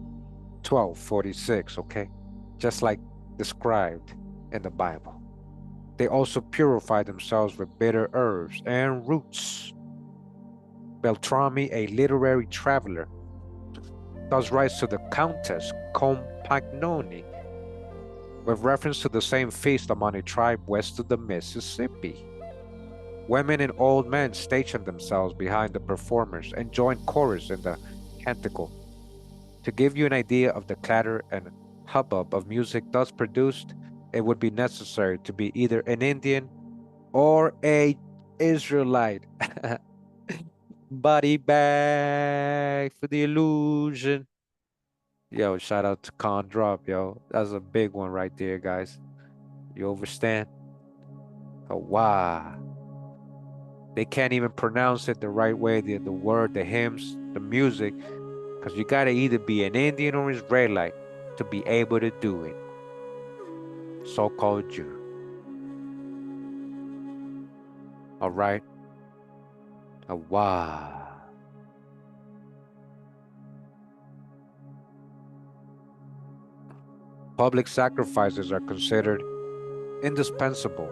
12:46, okay? Just like described in the Bible. They also purify themselves with bitter herbs and roots. Beltrami, a literary traveler, thus writes to the Countess Compagnoni with reference to the same feast among a tribe west of the Mississippi. Women and old men stationed themselves behind the performers and joined chorus in the canticle. To give you an idea of the clatter and hubbub of music thus produced, it would be necessary to be either an Indian or a Israelite. Body bag for the illusion. Yo, shout out to Con Drop, yo. That's a big one right there, guys. You understand? Oh, wow. They can't even pronounce it the right way, the word, the hymns, the music, because you got to either be an Indian or Israelite to be able to do it. So-called Jew. All right. Oh, wow. Public sacrifices are considered indispensable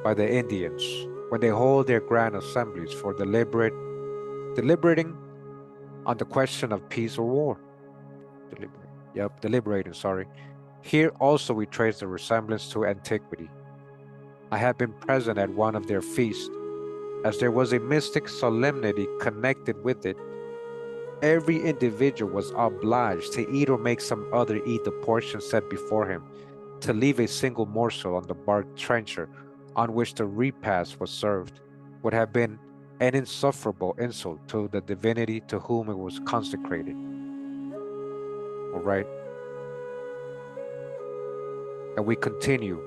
by the Indians when they hold their grand assemblies for deliberating on the question of peace or war. Deliberating, sorry. Here also we trace the resemblance to antiquity. I have been present at one of their feasts, as there was a mystic solemnity connected with it. Every individual was obliged to eat or make some other eat the portion set before him. To leave a single morsel on the bark trencher on which the repast was served would have been an insufferable insult to the divinity to whom it was consecrated. All right. And we continue.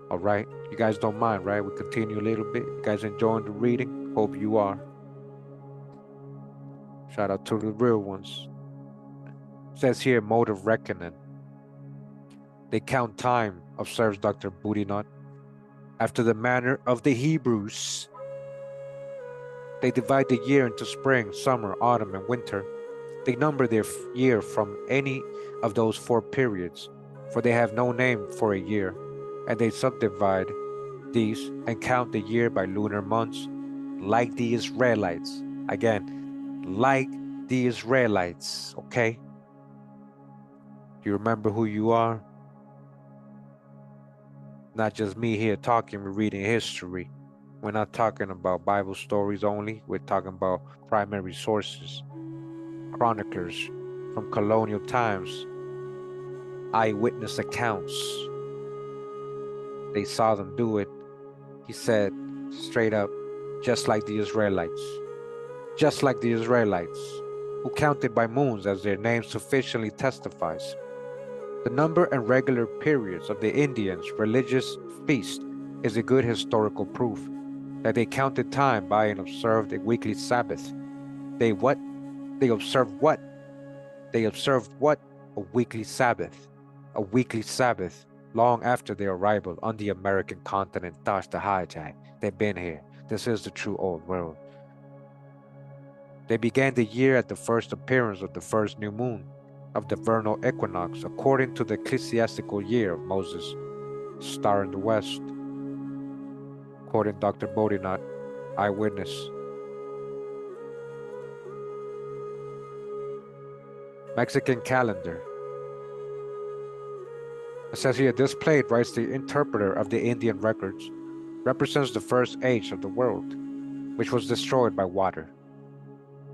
All right. You guys don't mind, right? We continue a little bit. You guys enjoying the reading? Hope you are. Shout out to the real ones. It says here, mode of reckoning. They count time, observes Dr. Boudinot, after the manner of the Hebrews. They divide the year into spring, summer, autumn, and winter. They number their year from any of those 4 periods, for they have no name for a year, and they subdivide these and count the year by lunar months, like the Israelites. Again, like the Israelites, okay? You remember who you are? Not just me here talking, we're reading history. We're not talking about Bible stories only. We're talking about primary sources, chroniclers from colonial times, eyewitness accounts. They saw them do it. He said straight up, just like the Israelites. Just like the Israelites, who counted by moons as their name sufficiently testifies. The number and regular periods of the Indians' religious feast is a good historical proof that they counted time by and observed a weekly Sabbath. They what? They observed what? They observed what? A weekly Sabbath. A weekly Sabbath long after their arrival on the American continent. That's the hijack. They've been here. This is the true old world. They began the year at the first appearance of the first new moon of the vernal equinox, according to the ecclesiastical year of Moses, star in the west, quoting Dr. Bodinat, eyewitness. Mexican calendar. It says here, this plate, writes the interpreter of the Indian records, represents the first age of the world, which was destroyed by water.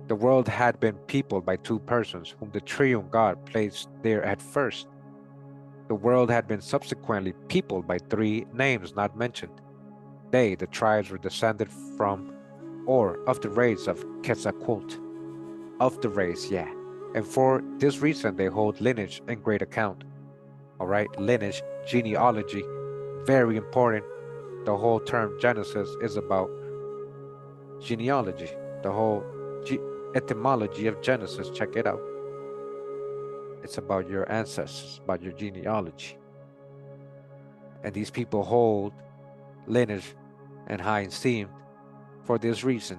The world had been peopled by two persons, whom the triune God placed there at first. The world had been subsequently peopled by three names not mentioned. They, the tribes, were descended from or of the race of Quetzalcoatl. Of the race, yeah. And for this reason, they hold lineage in great account. All right, lineage, genealogy, very important. The whole term Genesis is about genealogy. The whole etymology of Genesis, check it out. It's about your ancestors, about your genealogy. And these people hold lineage in high esteem for this reason,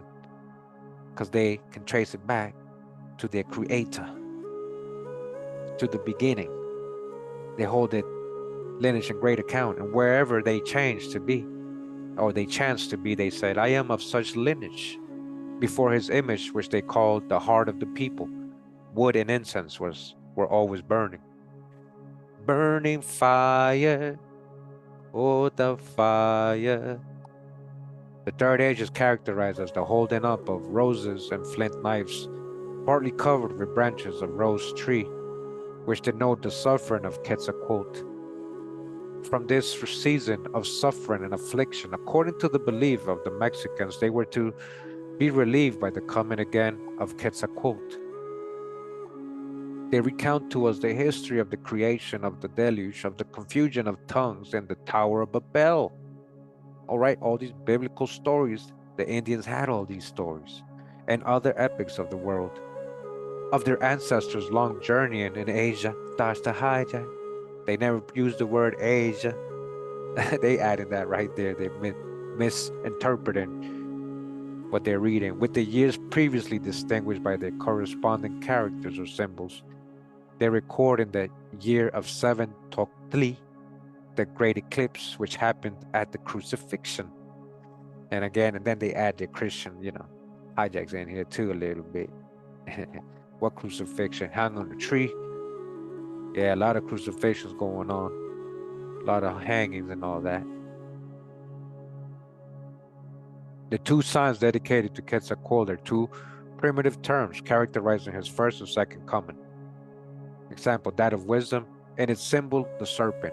because they can trace it back to their creator, to the beginning. They hold it lineage in great account, and wherever they change to be, or they chance to be, they said, I am of such lineage. Before his image, which they called the heart of the people, wood and incense were always burning. Burning fire, oh the fire. The third age is characterized as the holding up of roses and flint knives, partly covered with branches of rose tree, which denote the suffering of Quetzalcoatl. From this season of suffering and affliction, according to the belief of the Mexicans, they were to be relieved by the coming again of Quetzalcoatl. They recount to us the history of the creation of the deluge, of the confusion of tongues, and the Tower of Babel. All right, all these biblical stories, the Indians had all these stories, and other epics of the world, of their ancestors' long journeying in Asia. That's the hijack. They never used the word Asia. They added that right there. They misinterpreting what they're reading, with the years previously distinguished by their corresponding characters or symbols. They record in the year of 7 Toctli, the great eclipse, which happened at the crucifixion. And again, and then they add the Christian, hijacks in here too a little bit. What crucifixion? Hung on the tree? Yeah, a lot of crucifixions going on. A lot of hangings and all that. The two signs dedicated to Quetzalcoatl are two primitive terms characterizing his first and second coming. Example, that of wisdom, and its symbol, the serpent,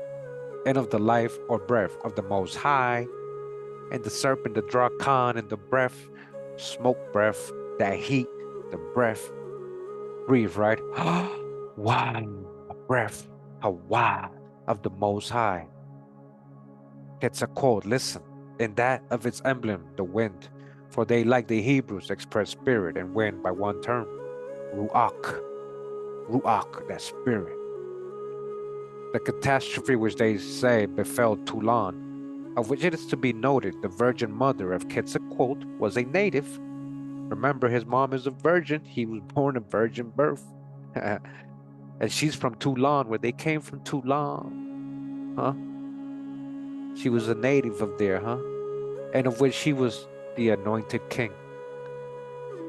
and of the life or breath of the Most High, and the serpent, the Drakan, and the breath, smoke breath, that heat, the breath, breathe, right? Wow, a breath, a wow of the Most High. Quetzalcoatl, listen, and that of its emblem, the wind, for they, like the Hebrews, express spirit and wind by one term, ruach, that spirit. The catastrophe which they say befell Toulon, of which it is to be noted the Virgin Mother of Quetzalcoatl was a native. Remember, his mom is a virgin. He was born a virgin birth. And she's from Toulon, where they came from Toulon. Huh? She was a native of there, huh? And of which he was the anointed king.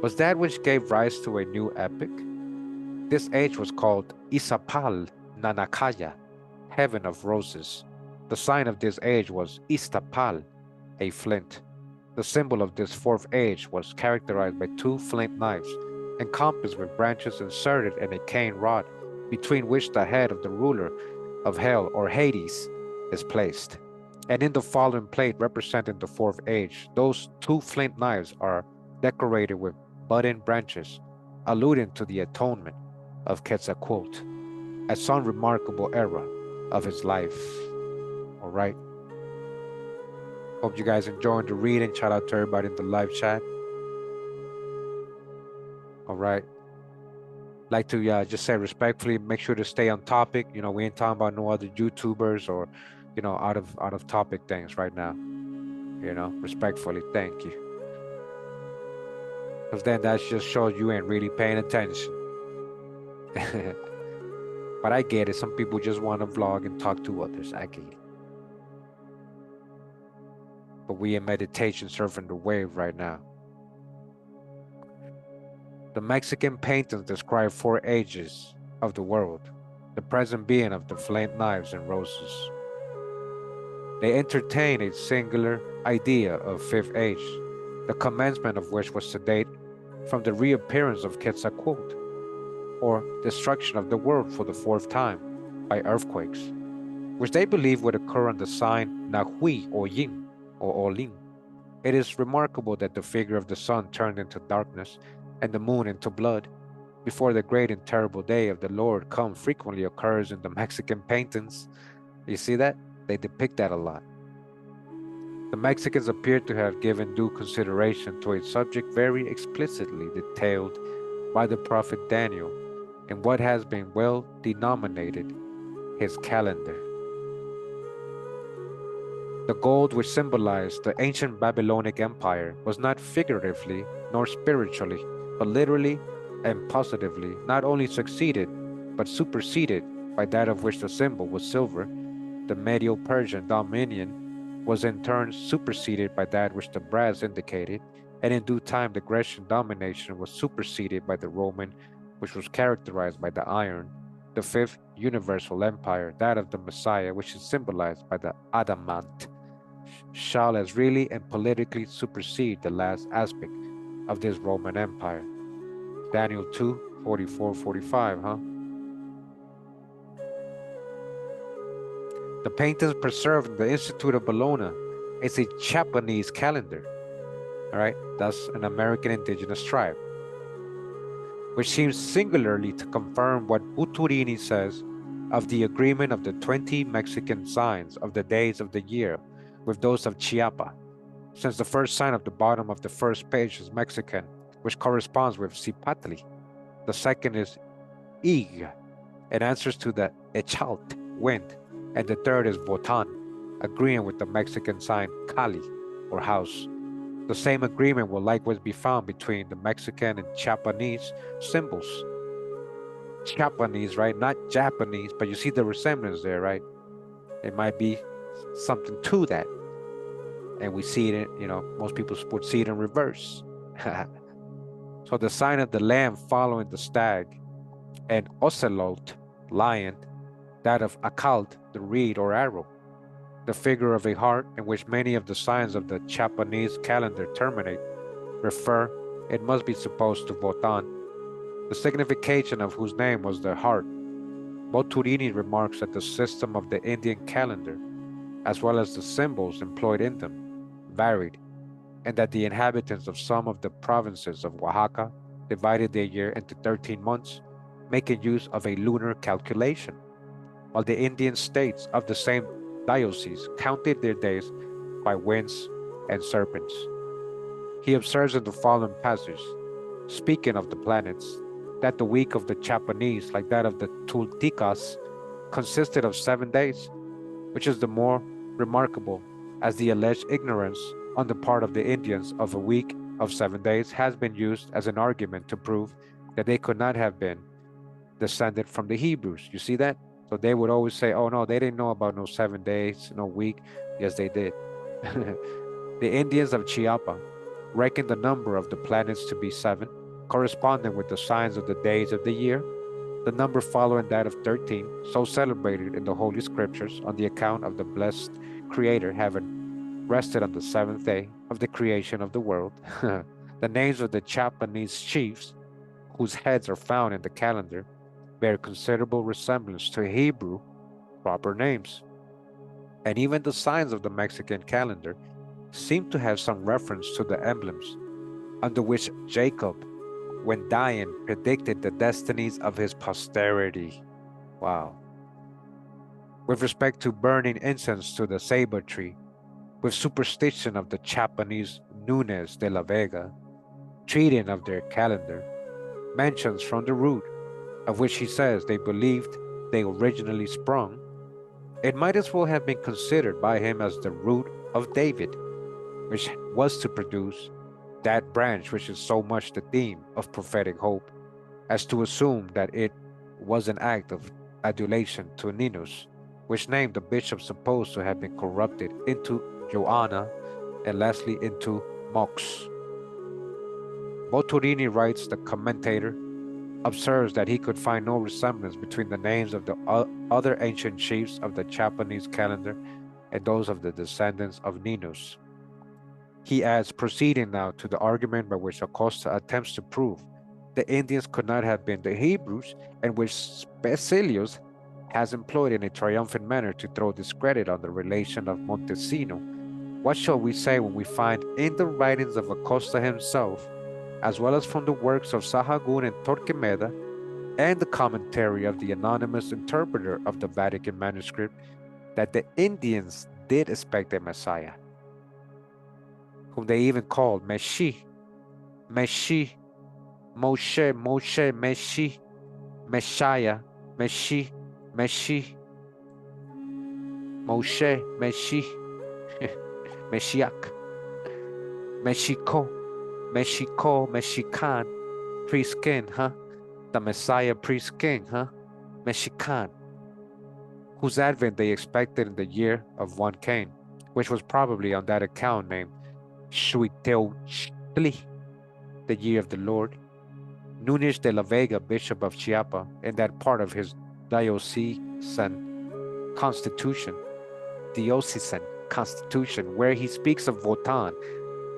Was that which gave rise to a new epic? This age was called Isapal Nanakaya, heaven of roses. The sign of this age was Istapal, a flint. The symbol of this fourth age was characterized by two flint knives, encompassed with branches inserted in a cane rod, between which the head of the ruler of hell or Hades is placed. And in the following plate representing the fourth age, those two flint knives are decorated with budding branches, alluding to the atonement of Quetzalcoatl at some remarkable era of his life. All right. Hope you guys enjoyed the reading. Shout out to everybody in the live chat. All right. Like to just say respectfully, make sure to stay on topic. You know, we ain't talking about no other YouTubers or, you know, out of topic things right now. You know, respectfully, thank you. Because then that just shows you ain't really paying attention. But I get it. Some people just want to vlog and talk to others. I get it. But we in meditation surfing the wave right now. The Mexican paintings describe 4 ages of the world, the present being of the flamed knives and roses. They entertain a singular idea of 5th age, the commencement of which was to date from the reappearance of Quetzalcoatl, or destruction of the world for the 4th time by earthquakes, which they believe would occur on the sign Nahui or Yin or Olin. It is remarkable that the figure of the sun turned into darkness and the moon into blood before the great and terrible day of the Lord come frequently occurs in the Mexican paintings. You see that? They depict that a lot. The Mexicans appear to have given due consideration to a subject very explicitly detailed by the prophet Daniel in what has been well denominated his calendar. The gold which symbolized the ancient Babylonic Empire was not figuratively nor spiritually, but literally and positively not only succeeded, but superseded by that of which the symbol was silver. The Medo-Persian dominion was in turn superseded by that which the brass indicated, and in due time the Grecian domination was superseded by the Roman, which was characterized by the iron. The 5th universal empire, that of the Messiah, which is symbolized by the adamant, shall as really and politically supersede the last aspect of this Roman Empire. Daniel 2, 44, 45, huh? The paintings preserved in the Institute of Bologna is a Japanese calendar, all right? That's an American indigenous tribe, which seems singularly to confirm what Buturini says of the agreement of the 20 Mexican signs of the days of the year with those of Chiapa, since the first sign of the bottom of the first page is Mexican, which corresponds with Cipatli. The second is Ig, and answers to the Echalt, wind, and the third is Votan, agreeing with the Mexican sign Cali, or house. The same agreement will likewise be found between the Mexican and Japanese symbols. Japanese, right? Not Japanese, but you see the resemblance there, right? It might be something to that. And we see it, you know, most people would see it in reverse. So the sign of the lamb following the stag, and ocelot, lion, that of Akalt, the reed or arrow, the figure of a heart in which many of the signs of the Japanese calendar terminate, refer, it must be supposed, to Votan, the signification of whose name was the heart. Boturini remarks that the system of the Indian calendar, as well as the symbols employed in them, varied, and that the inhabitants of some of the provinces of Oaxaca divided their year into 13 months, making use of a lunar calculation, while the Indian states of the same diocese counted their days by winds and serpents. He observes in the following passage, speaking of the planets, that the week of the Japanese, like that of the Tulticas, consisted of 7 days, which is the more remarkable as the alleged ignorance on the part of the Indians of a week of 7 days has been used as an argument to prove that they could not have been descended from the Hebrews. You see that? So they would always say, oh no, they didn't know about no 7 days, no week. Yes, they did. The Indians of Chiapa reckoned the number of the planets to be 7, corresponding with the signs of the days of the year, the number following that of 13, so celebrated in the Holy Scriptures on the account of the blessed Creator having rested on the 7th day of the creation of the world. The names of the Japanese chiefs, whose heads are found in the calendar, bear considerable resemblance to Hebrew proper names. And even the signs of the Mexican calendar seem to have some reference to the emblems under which Jacob, when dying, predicted the destinies of his posterity. Wow. With respect to burning incense to the saber tree, with superstition of the Japanese Nunes de la Vega, treating of their calendar, mentions from the root of which he says they believed they originally sprung, it might as well have been considered by him as the root of David, which was to produce that branch which is so much the theme of prophetic hope, as to assume that it was an act of adulation to Ninus, which name the bishop supposed to have been corrupted into Joanna and lastly into Mox. Boturini writes, the commentator, observes that he could find no resemblance between the names of the other ancient chiefs of the Japanese calendar and those of the descendants of Ninus. He adds, proceeding now to the argument by which Acosta attempts to prove the Indians could not have been the Hebrews, and which Specilius has employed in a triumphant manner to throw discredit on the relation of Montesino. What shall we say when we find in the writings of Acosta himself, as well as from the works of Sahagún and Torquemada, and the commentary of the anonymous interpreter of the Vatican manuscript, that the Indians did expect a Messiah, whom they even called Meshi, Meshi, Moshe, Moshe, Meshi, Messiah, Meshi, Meshi, Moshe, Meshi, Meshiach, Meshiko, Meshiko, Meshikan, priest king, huh? The Messiah priest king, huh? Meshikan, whose advent they expected in the year of 1 Cain, which was probably on that account named Shuiteochtli, the year of the Lord. Nunes de la Vega, bishop of Chiapa, in that part of his diocesan constitution, where he speaks of Votan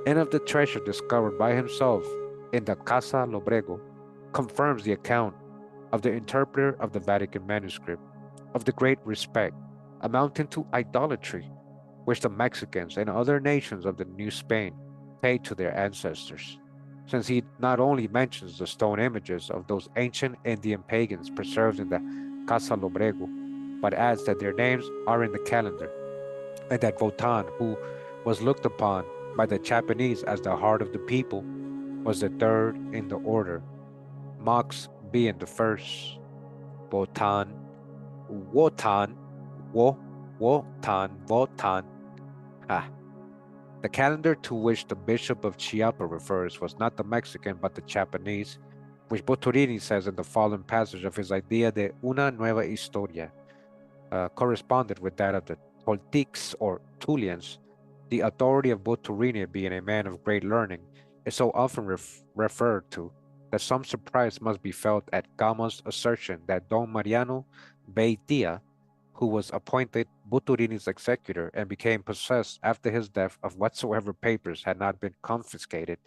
and of the treasure discovered by himself in the Casa Lobrego, confirms the account of the interpreter of the Vatican manuscript of the great respect amounting to idolatry which the Mexicans and other nations of the New Spain paid to their ancestors, since he not only mentions the stone images of those ancient Indian pagans preserved in the Casa Lobrego, but adds that their names are in the calendar, and that Votan, who was looked upon by the Japanese as the heart of the people, was the third in the order, Mox being the first. Votan, Wotan, Votan. The calendar to which the Bishop of Chiapa refers was not the Mexican but the Japanese, which Boturini says in the following passage of his idea de una nueva historia, corresponded with that of the Toltecs or Tulians. The authority of Boturini, being a man of great learning, is so often referred to that some surprise must be felt at Gama's assertion that Don Mariano Beitia, who was appointed Boturini's executor and became possessed after his death of whatsoever papers had not been confiscated,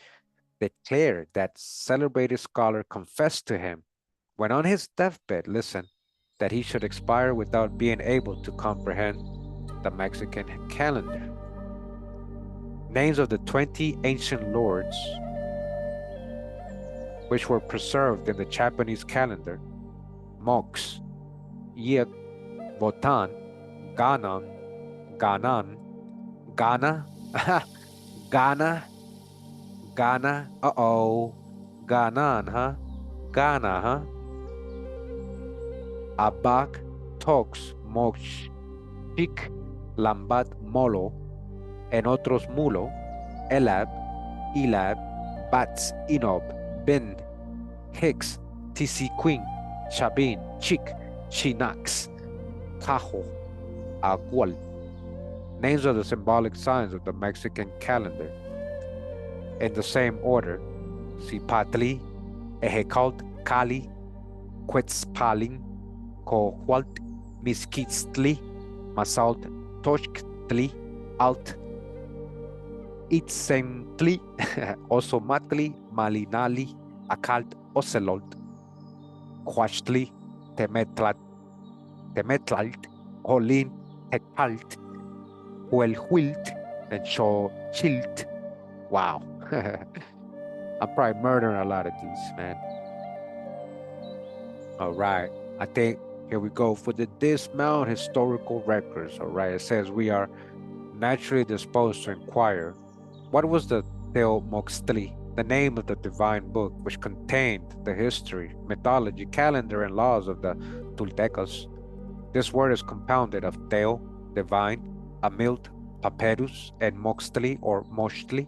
declared that celebrated scholar confessed to him, when on his deathbed, listen, that he should expire without being able to comprehend the Mexican calendar. Names of the 20 ancient lords which were preserved in the Japanese calendar: Mox, Yek, Votan, Ganan, Ganan, Gana, Gana, Gana, Ganan, huh? Gana, huh? Abak, Tox, Mox, Pik, Lambat, Molo, en otros Mulo, Elab, Ilab, Bats, Inob, Ben, Hicks, Tisiquin, Chabin, Chick, Chinax, Tajo, Agual. Names are the symbolic signs of the Mexican calendar. In the same order: Cipatli, Ehecalt, Cali, Quetzpalin, Cohualt, Misquitztli, Masalt, Tochtli, Alt, Itzentli, Osomatli, Malinali, Acalt, Ocelot, Quachtli, Temetlalt, Holin, Tecalt, Huelhuilt, and Xochilt. Wow. I'm probably murdering a lot of these, man. All right. I think here we go for the dismount historical records. All right. It says we are naturally disposed to inquire, what was the Teomoxtli the name of the divine book, which contained the history, mythology, calendar, and laws of the Toltecas. This word is compounded of teo, divine, amilt, papyrus, and moxtli or mochtli,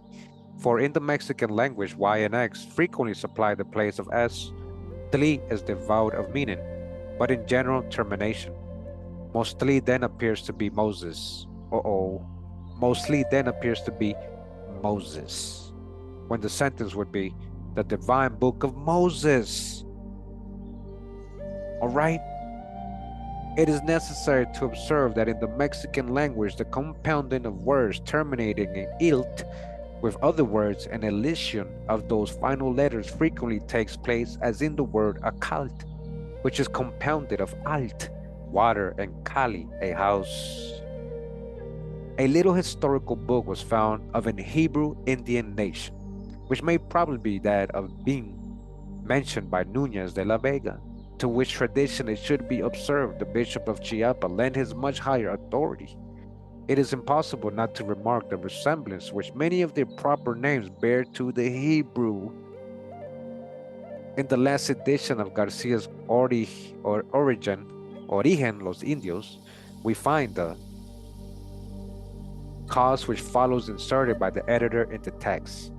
for in the Mexican language, Y and X frequently supply the place of S. Tli is devout of meaning, but in general termination. Mostly then appears to be Moses. Mostly then appears to be Moses, when the sentence would be the divine book of Moses. All right? It is necessary to observe that in the Mexican language, the compounding of words terminating in ilt with other words and elision of those final letters frequently takes place, as in the word occult, which is compounded of alt, water, and kali, a house. A little historical book was found of an Hebrew Indian nation, which may probably be that of being mentioned by Núñez de la Vega, to which tradition it should be observed the Bishop of Chiapa lent his much higher authority. It is impossible not to remark the resemblance which many of their proper names bear to the Hebrew. In the last edition of Garcia's Origen Los Indios, we find the cause which follows inserted by the editor in the text.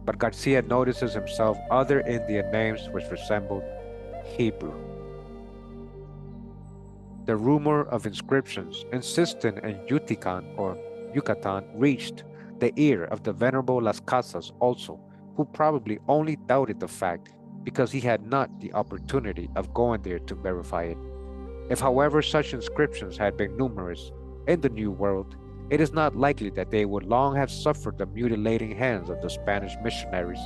But Garcia notices himself other Indian names which resembled Hebrew. The rumor of inscriptions insisting in Yucatan reached the ear of the Venerable Las Casas also, who probably only doubted the fact because he had not the opportunity of going there to verify it. If, however, such inscriptions had been numerous in the New World, it is not likely that they would long have suffered the mutilating hands of the Spanish missionaries.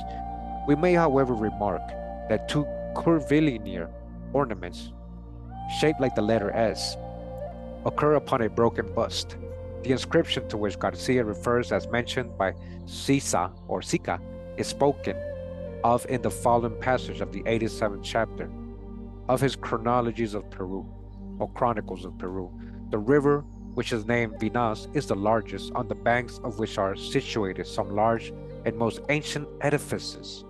We may, however, remark that two curvilinear ornaments, shaped like the letter S, occur upon a broken bust. The inscription to which Garcia refers, as mentioned by Sisa or Sica, is spoken of in the following passage of the 87th chapter of his Chronologies of Peru, or Chronicles of Peru. The river, which is named Vinas, is the largest, on the banks of which are situated some large and most ancient edifices.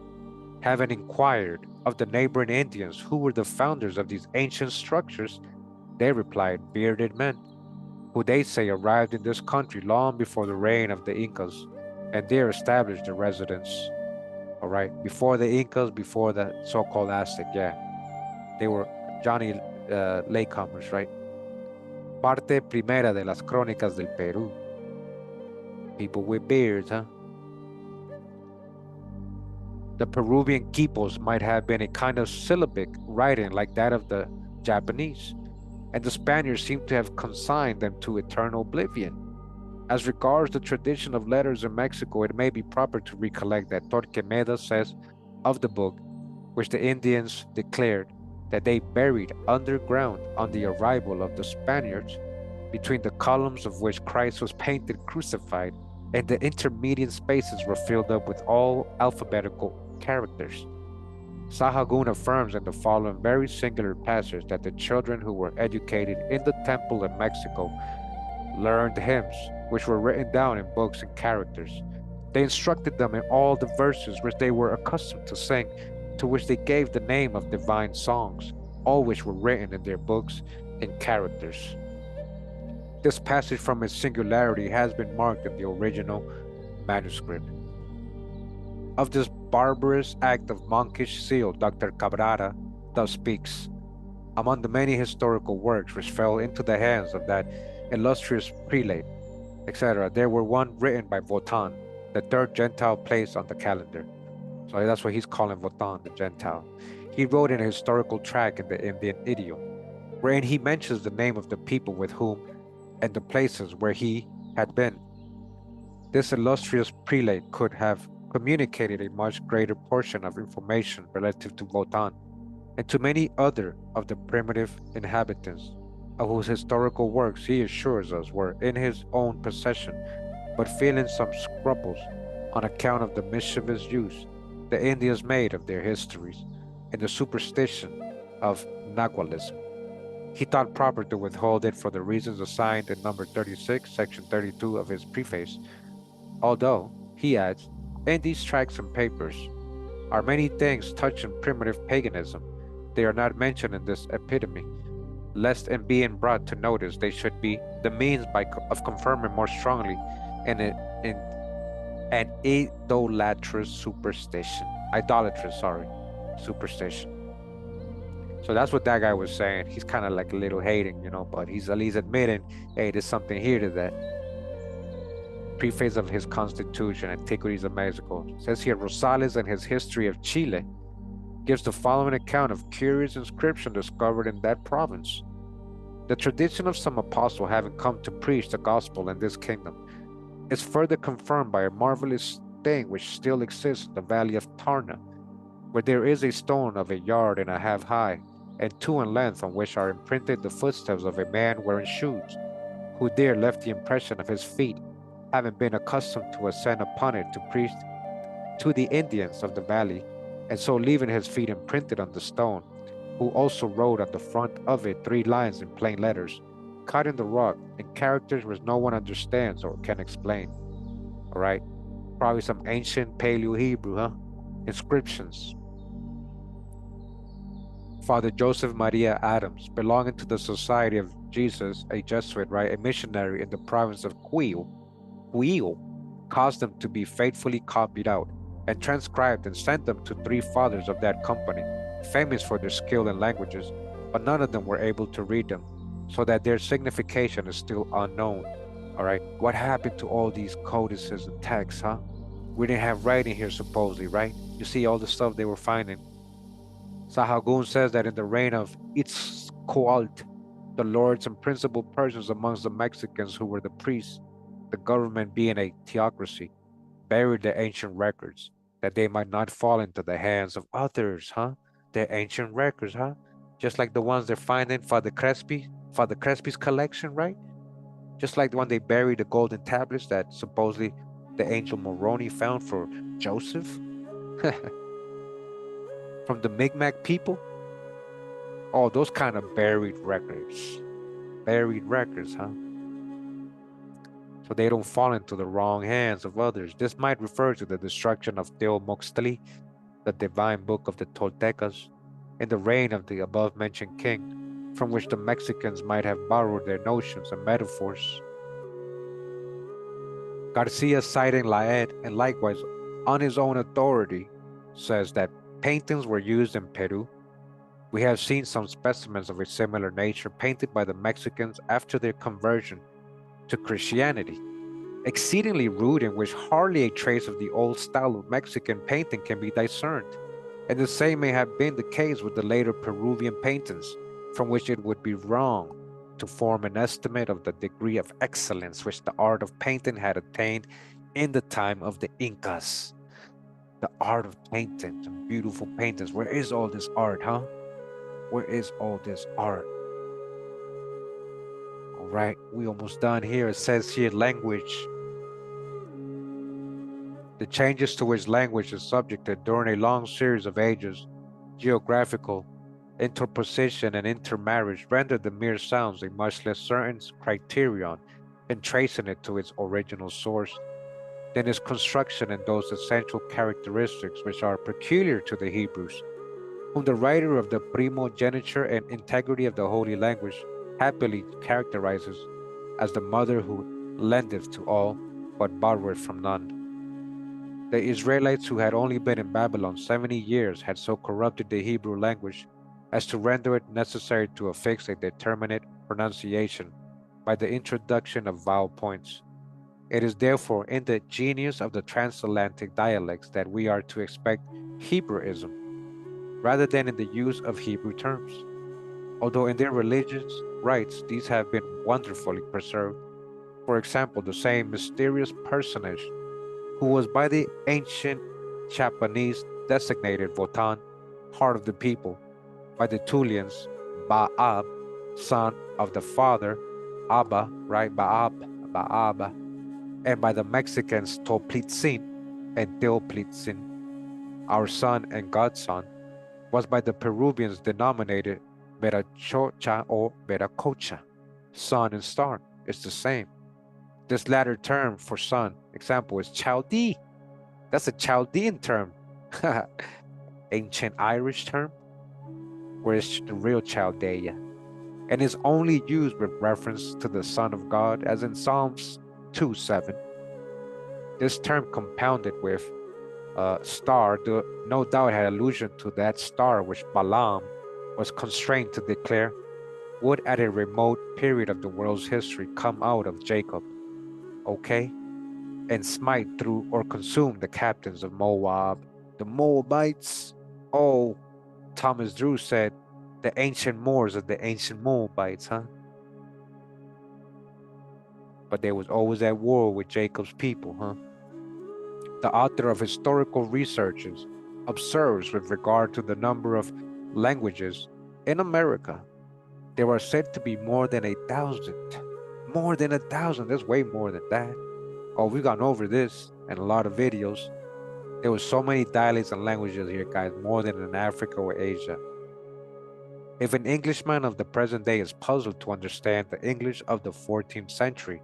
Having inquired of the neighboring Indians who were the founders of these ancient structures, they replied, bearded men, who they say arrived in this country long before the reign of the Incas, and there established their residence. All right, before the Incas, before the so-called Aztec, yeah. They were Johnny latecomers, right? Parte primera de las crónicas del Perú. People with beards, huh? The Peruvian quipos might have been a kind of syllabic writing like that of the Japanese, and the Spaniards seem to have consigned them to eternal oblivion. As regards the tradition of letters in Mexico, it may be proper to recollect that Torquemada says of the book, which the Indians declared that they buried underground on the arrival of the Spaniards, between the columns of which Christ was painted crucified, and the intermediate spaces were filled up with all alphabetical characters. Sahagún affirms in the following very singular passage that the children who were educated in the temple in Mexico learned hymns which were written down in books and characters. They instructed them in all the verses which they were accustomed to sing, to which they gave the name of divine songs, all which were written in their books in characters. This passage from its singularity has been marked in the original manuscript. Of this barbarous act of monkish zeal, Dr. Cabrera thus speaks. Among the many historical works which fell into the hands of that illustrious prelate, etc., there were one written by Wotan, the third Gentile place on the calendar. So that's what he's calling Wotan, the Gentile. He wrote in a historical tract in the Indian idiom, wherein he mentions the name of the people with whom and the places where he had been. This illustrious prelate could have communicated a much greater portion of information relative to Wotan and to many other of the primitive inhabitants, of whose historical works he assures us were in his own possession, but feeling some scruples on account of the mischievous use the Indians made of their histories and the superstition of Nahualism, he thought proper to withhold it for the reasons assigned in number 36, section 32 of his preface, although, he adds, In these tracts and papers are many things touching primitive paganism. They are not mentioned in this epitome, lest in being brought to notice they should be the means of confirming more strongly in an idolatrous superstition. So that's what that guy was saying. He's kind of like a little hating, but he's at least admitting, hey, there's something here to that. Preface of his Constitution, Antiquities of Mexico. It says here, Rosales in his History of Chile gives the following account of curious inscription discovered in that province. The tradition of some apostle having come to preach the gospel in this kingdom is further confirmed by a marvelous thing which still exists in the valley of Tarna, where there is a stone of 1.5 yards high and 2 in length, on which are imprinted the footsteps of a man wearing shoes, who there left the impression of his feet, having been accustomed to ascend upon it to preach to the Indians of the valley, and so leaving his feet imprinted on the stone, who also wrote on the front of it 3 lines in plain letters, cut in the rock, in characters which no one understands or can explain. All right, probably some ancient Paleo Hebrew, huh? Inscriptions. Father Joseph Maria Adams, belonging to the Society of Jesus, a Jesuit, right, a missionary in the province of Cuyo, caused them to be faithfully copied out and transcribed and sent them to 3 fathers of that company, famous for their skill in languages, but none of them were able to read them, so that their signification is still unknown. All right, what happened to all these codices and texts, huh? We didn't have writing here supposedly, right? You see all the stuff they were finding. Sahagún says that in the reign of Itzcoatl, the lords and principal persons amongst the Mexicans who were the priests, the government being a theocracy, buried the ancient records, that they might not fall into the hands of others, huh? The ancient records, huh? Just like the ones they're finding Father Crespi's collection, right? Just like the one they buried the golden tablets that supposedly the angel Moroni found for Joseph from the Mi'kmaq people. Oh, those kind of buried records, huh? So they don't fall into the wrong hands of others. This might refer to the destruction of Teomoxtli, the divine book of the Toltecas, in the reign of the above-mentioned king, from which the Mexicans might have borrowed their notions and metaphors. Garcia, citing Laet, and likewise on his own authority, says that paintings were used in Peru. We have seen some specimens of a similar nature painted by the Mexicans after their conversion to Christianity, exceedingly rude, in which hardly a trace of the old style of Mexican painting can be discerned. And the same may have been the case with the later Peruvian paintings, from which it would be wrong to form an estimate of the degree of excellence which the art of painting had attained in the time of the Incas. The art of painting, some beautiful paintings. Where is all this art, huh? Where is all this art? All right, we almost done here. It says here language. The changes to which language is subjected during a long series of ages, geographical, interposition, and intermarriage render the mere sounds a much less certain criterion in tracing it to its original source than its construction and those essential characteristics which are peculiar to the Hebrews, whom the writer of the primogeniture and integrity of the holy language happily characterizes as the mother who lendeth to all, but borroweth from none. The Israelites, who had only been in Babylon 70 years, had so corrupted the Hebrew language as to render it necessary to affix a determinate pronunciation by the introduction of vowel points. It is therefore in the genius of the transatlantic dialects that we are to expect Hebrewism, rather than in the use of Hebrew terms. Although in their religious rites these have been wonderfully preserved. For example, the same mysterious personage who was by the ancient Japanese designated Wotan, heart of the people, by the Tulians, Ba'ab, son of the father, Abba, right, Ba'ab, and by the Mexicans, Toplitzin and Teoplitzin, our son and godson, was by the Peruvians denominated Verachocha or Veracocha, sun and star. It's the same. This latter term for sun, example, is Chaldee. That's a Chaldean term. Ancient Irish term, where it's the real Chaldea, and is only used with reference to the Son of God, as in Psalms 2:7. This term, compounded with star, no doubt had allusion to that star which Balaam was constrained to declare would at a remote period of the world's history come out of Jacob, okay, and smite through or consume the captains of Moab, the Moabites. Oh, Thomas Drew said, the ancient Moors are the ancient Moabites, huh? But they was always at war with Jacob's people, huh? The author of historical researches observes with regard to the number of languages in America, there are said to be more than 1,000. More than 1,000. There's way more than that. Oh, we've gone over this in a lot of videos. There were so many dialects and languages here, guys, more than in Africa or Asia. If an Englishman of the present day is puzzled to understand the English of the 14th century,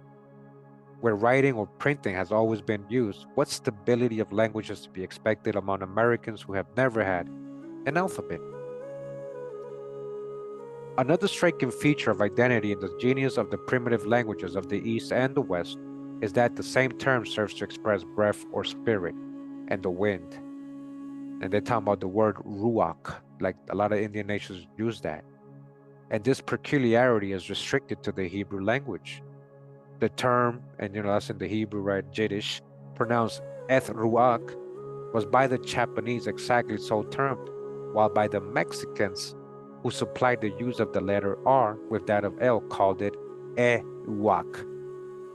where writing or printing has always been used, what stability of language is to be expected among Americans who have never had an alphabet? Another striking feature of identity in the genius of the primitive languages of the East and the West is that the same term serves to express breath or spirit and the wind. And they're talking about the word ruach, like a lot of Indian nations use that. And this peculiarity is restricted to the Hebrew language. The term, and that's in the Hebrew, right, Jiddish, pronounced eth ruach, was by the Japanese exactly so termed, while by the Mexicans, who supplied the use of the letter R with that of L, called it ruach,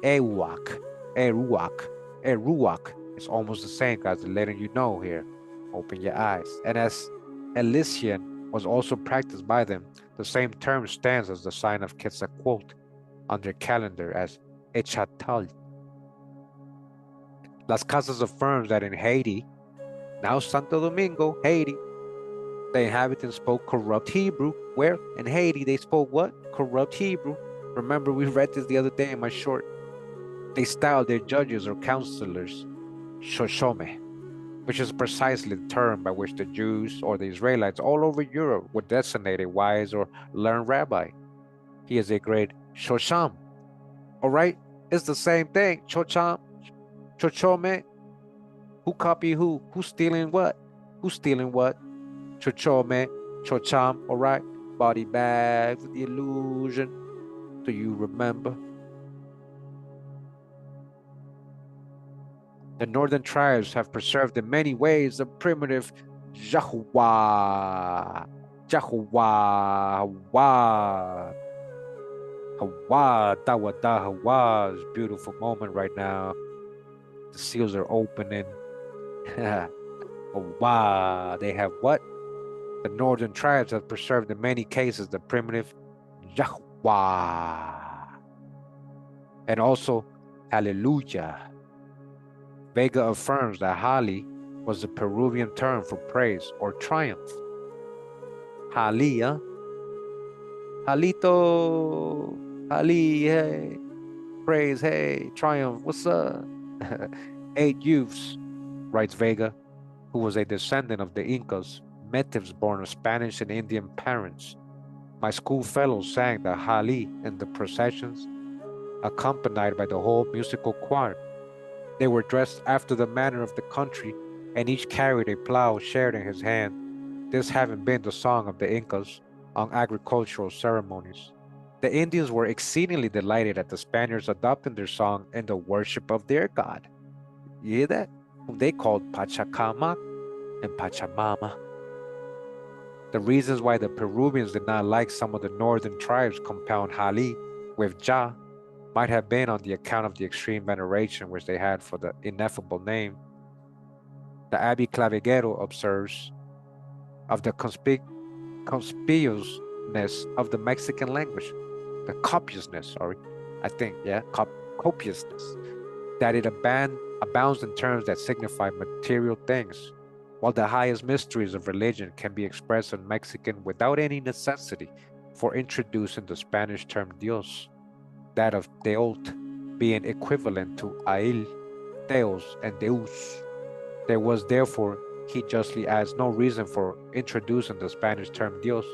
ruach, ruach, ruach. It's almost the same, guys, letting you know here. Open your eyes. And as Elysian was also practiced by them, the same term stands as the sign of Quetzalcoatl on their calendar as Echatal. Las Casas affirms that in Haiti, now Santo Domingo, Haiti, the inhabitants spoke corrupt Hebrew. Where? In Haiti, they spoke what? Corrupt Hebrew. Remember, we read this the other day in my short. They styled their judges or counselors Shoshome, which is precisely the term by which the Jews or the Israelites all over Europe would designate a wise or learned rabbi. He is a great Shosham. All right? It's the same thing. Shosham, Shoshome. Who copy who? Who's stealing what? Who's stealing what? Chochome, Chocham, all right? Body bags, the illusion. Do you remember? The northern tribes have preserved in many ways the primitive Yahuwah, Hawa, Hawa, Dawada, Hawa. It's a beautiful moment right now. The seals are opening. Hawa, they have what? The northern tribes have preserved in many cases the primitive Yahuwah. And also, Hallelujah. Vega affirms that Hali was the Peruvian term for praise or triumph. Halia, Halito, Hali, hey, praise, hey, triumph, what's up? 8 youths, writes Vega, who was a descendant of the Incas, natives born of Spanish and Indian parents. My school fellows sang the Hali in the processions, accompanied by the whole musical choir. They were dressed after the manner of the country, and each carried a plow shared in his hand, this having been the song of the Incas on agricultural ceremonies. The Indians were exceedingly delighted at the Spaniards adopting their song in the worship of their god. You hear that? Whom they called Pachacamac and Pachamama. The reasons why the Peruvians did not like some of the northern tribes compound Hali with Ja might have been on the account of the extreme veneration which they had for the ineffable name. The Abbé Clavigero observes of the conspicuousness of the Mexican language, the copiousness, copiousness, that it abounds in terms that signify material things, while the highest mysteries of religion can be expressed in Mexican without any necessity for introducing the Spanish term Dios, that of Teot being equivalent to Ail, Theos, and Deus. There was therefore, he justly adds, no reason for introducing the Spanish term Dios,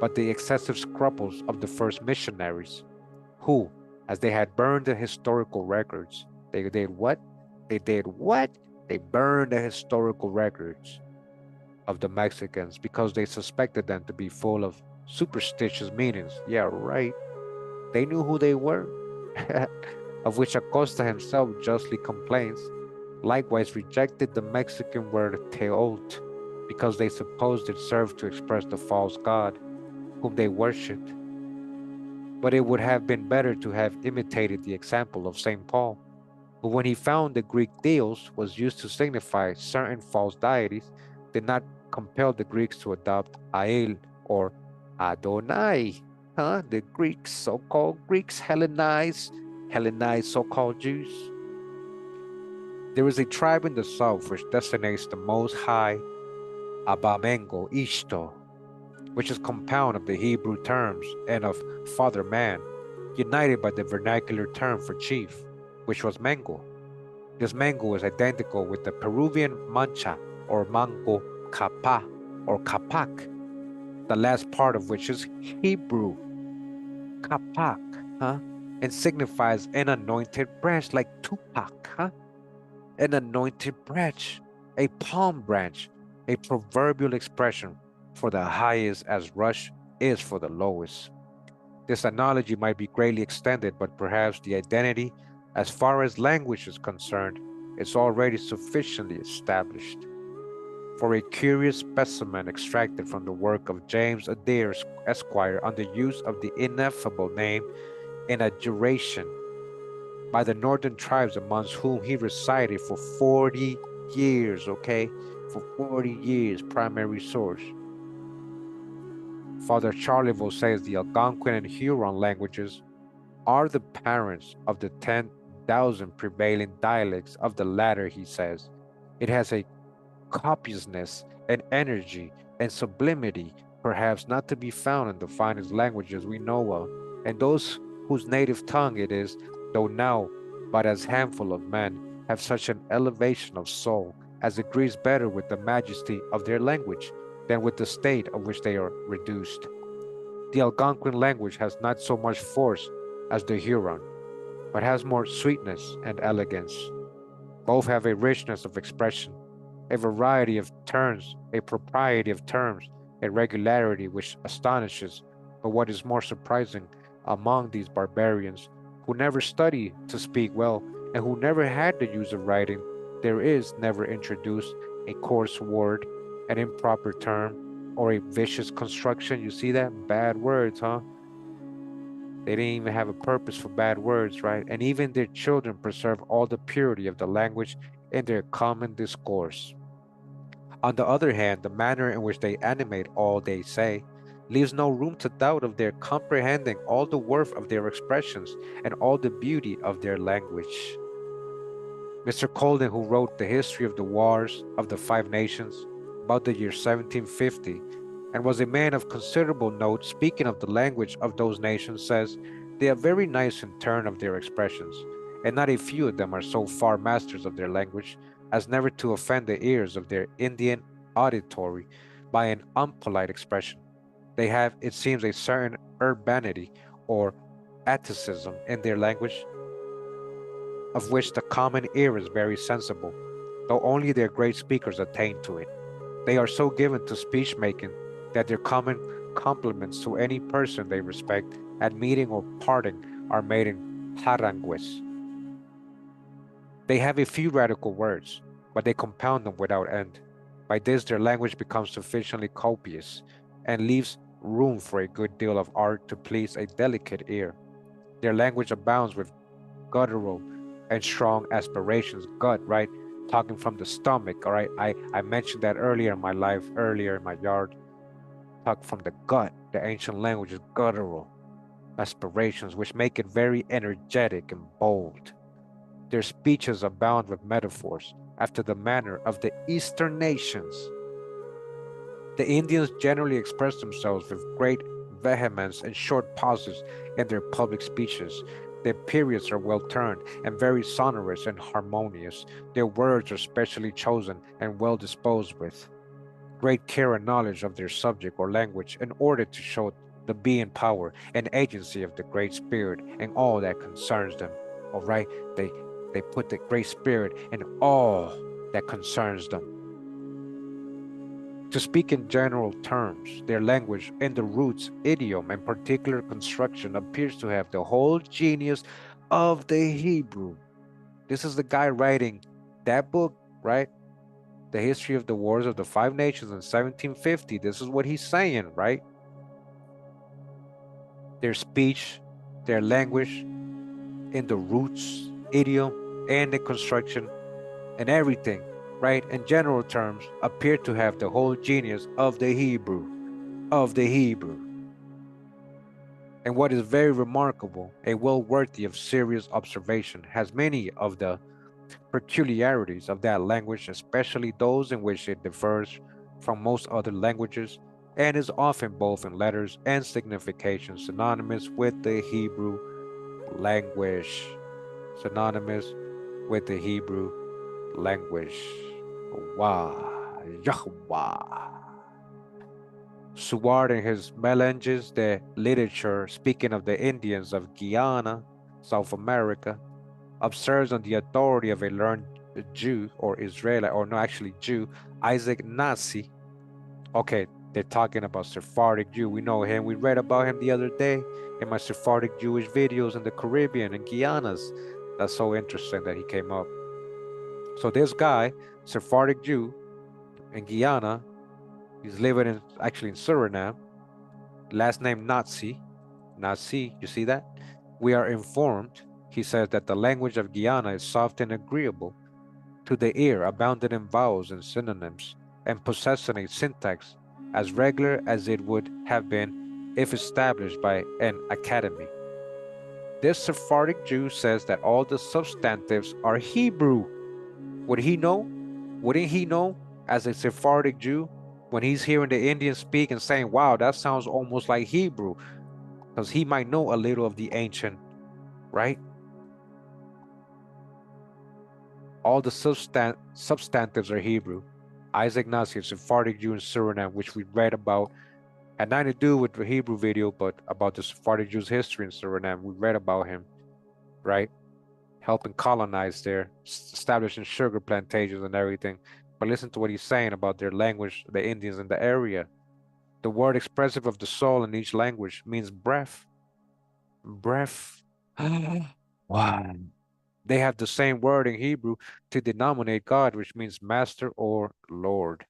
but the excessive scruples of the first missionaries, who, as they had burned the historical records, they did what? They did what? They burned the historical records of the Mexicans because they suspected them to be full of superstitious meanings. Yeah, right. They knew who they were, of which Acosta himself justly complains. Likewise rejected the Mexican word teot because they supposed it served to express the false god whom they worshipped. But it would have been better to have imitated the example of St. Paul, who when he found the Greek theos was used to signify certain false deities, did not compel the Greeks to adopt Ael or Adonai. The Greeks, so-called Greeks, Hellenized so-called Jews. There is a tribe in the south which designates the Most High Abamengo Ishto, which is compound of the Hebrew terms and of Father Man, united by the vernacular term for chief, which was Mengo. This mango is identical with the Peruvian mancha or mango capa or capac, the last part of which is Hebrew, capac, and signifies an anointed branch like Tupac, an anointed branch, a palm branch, a proverbial expression for the highest as rush is for the lowest. This analogy might be greatly extended, but perhaps the identity, as far as language is concerned, is already sufficiently established. For a curious specimen extracted from the work of James Adair, Esquire, on the use of the ineffable name in adjuration by the northern tribes amongst whom he resided for 40 years, okay? For 40 years, primary source. Father Charlevoix says the Algonquin and Huron languages are the parents of the 10,000 prevailing dialects of the latter, he says. It has a copiousness and energy and sublimity, perhaps not to be found in the finest languages we know of, and those whose native tongue it is, though now but as handful of men, have such an elevation of soul as agrees better with the majesty of their language than with the state of which they are reduced. The Algonquin language has not so much force as the Huron, but has more sweetness and elegance. Both have a richness of expression, a variety of turns, a propriety of terms, a regularity which astonishes. But what is more surprising, among these barbarians, who never study to speak well, and who never had the use of writing, there is never introduced a coarse word, an improper term, or a vicious construction. You see that? Bad words, huh? They didn't even have a purpose for bad words, right? And even their children preserve all the purity of the language in their common discourse. On the other hand, the manner in which they animate all they say leaves no room to doubt of their comprehending all the worth of their expressions and all the beauty of their language. Mr. Colden, who wrote the history of the wars of the Five Nations about the year 1750, and was a man of considerable note, speaking of the language of those nations, says, "They are very nice in turn of their expressions, and not a few of them are so far masters of their language as never to offend the ears of their Indian auditory by an unpolite expression. They have, it seems, a certain urbanity or atticism in their language, of which the common ear is very sensible, though only their great speakers attain to it. They are so given to speech making that their common compliments to any person they respect at meeting or parting are made in harangues. They have a few radical words, but they compound them without end. By this their language becomes sufficiently copious, and leaves room for a good deal of art to please a delicate ear. Their language abounds with guttural and strong aspirations. Gut, right? Talking from the stomach, all right? I mentioned that earlier in my life, earlier in my yard. Talk from the gut. The ancient language is guttural aspirations, which make it very energetic and bold. Their speeches abound with metaphors, after the manner of the Eastern nations. The Indians generally express themselves with great vehemence and short pauses in their public speeches, Their periods are well turned and very sonorous and harmonious. Their words are specially chosen and well disposed with great care and knowledge of their subject or language in order to show the being power and agency of the Great Spirit in all that concerns them. All right, they put the Great Spirit in all that concerns them. To speak in general terms, their language in the roots, idiom, and particular construction appears to have the whole genius of the Hebrew. This is the guy writing that book, right? The History of the Wars of the Five Nations in 1750. This is what he's saying, right? Their speech, their language, in the roots, idiom, and the construction, and everything, right, in general terms, appear to have the whole genius of the Hebrew, And what is very remarkable, and well worthy of serious observation, has many of the peculiarities of that language, especially those in which it differs from most other languages, and is often both in letters and signification synonymous with the Hebrew language. Synonymous with the Hebrew language. Wah, Yahweh. Suard in his Melanges de Literature, speaking of the Indians of Guyana, South America, observes on the authority of a learned Jew or Israelite, or no, actually Jew, Isaac Nasi. Okay, they're talking about Sephardic Jew. We know him. We read about him the other day in my Sephardic Jewish videos in the Caribbean and Guianas. That's so interesting that he came up. So this guy, Sephardic Jew in Guyana, he's living actually in Suriname, last name Nazi, you see that? We are informed, he says, that the language of Guyana is soft and agreeable to the ear, abounding in vowels and synonyms, and possessing a syntax as regular as it would have been if established by an academy. This Sephardic Jew says that all the substantives are Hebrew. Would he know? Wouldn't he know, as a Sephardic Jew, when he's hearing the Indians speak and saying, wow, that sounds almost like Hebrew, because he might know a little of the ancient, right? All the substantives are Hebrew. Isaac Nasi, a Sephardic Jew in Suriname, which we read about, had nothing to do with the Hebrew video, but about the Sephardic Jews' history in Suriname. We read about him, right? Helping colonize there, establishing sugar plantations and everything. But listen to what he's saying about their language, the Indians in the area. The word expressive of the soul in each language means breath. Breath. Wow. They have the same word in Hebrew to denominate God, which means master or Lord.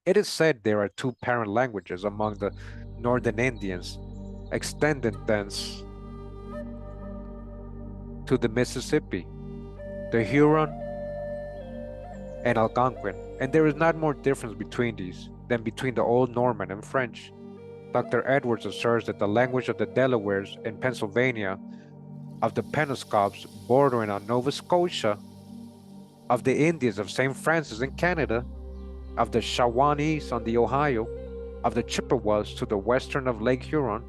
It is said there are two parent languages among the northern Indians, extending thence to the Mississippi, the Huron and Algonquin, and there is not more difference between these than between the Old Norman and French. Dr. Edwards asserts that the language of the Delawares in Pennsylvania, of the Penobscots bordering on Nova Scotia, of the Indians of St. Francis in Canada, of the Shawanese on the Ohio, of the Chippewas to the western of Lake Huron,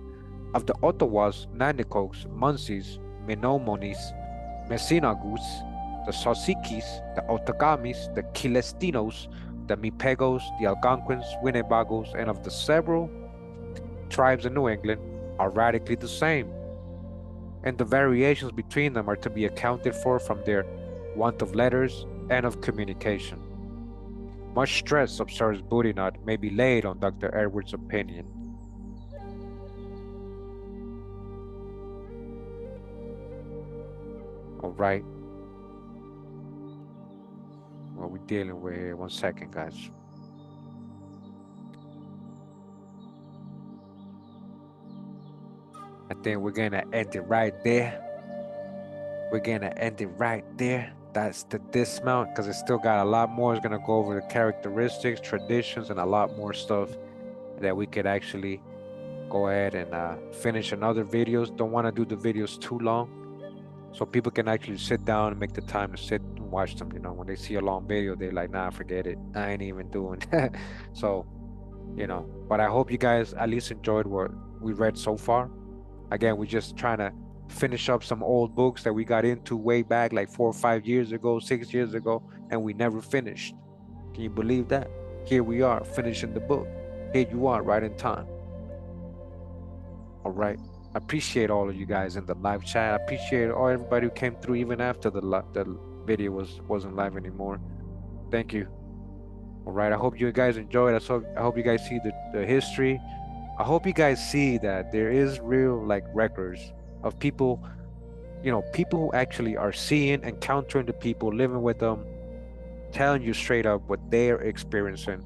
of the Ottawas, Nanticokes, Munsees, Menomonees, Messinagoos, the Sausikis, the Otagamis, the Quilestinos, the Mipegos, the Algonquins, Winnebagos, and of the several tribes in New England are radically the same, and the variations between them are to be accounted for from their want of letters and of communication. Much stress, observes Boudinot, may be laid on Dr. Edwards' opinion. All right. What we're dealing with here, 1 second, guys. I think we're gonna end it right there. That's the dismount, because it's still got a lot more. It's gonna go over the characteristics, traditions, and a lot more stuff that we could actually go ahead and finish in other videos. Don't want to do the videos too long, so people can actually sit down and make the time to sit and watch them. You know, when they see a long video, they're like, nah, forget it, I ain't even doing. So, you know, but I hope you guys at least enjoyed what we read so far. Again, we're just trying to finish up some old books that we got into way back like 4 or 5 years ago, 6 years ago, and we never finished. Can you believe that? Here we are finishing the book. Here you are, right in time. All right. I appreciate all of you guys in the live chat. I appreciate all everybody who came through even after the video wasn't live anymore. Thank you. All right. I hope you guys enjoyed. I hope you guys see the history. I hope you guys see that there is real like records of people, people who actually are seeing, encountering the people, living with them, telling you straight up what they're experiencing.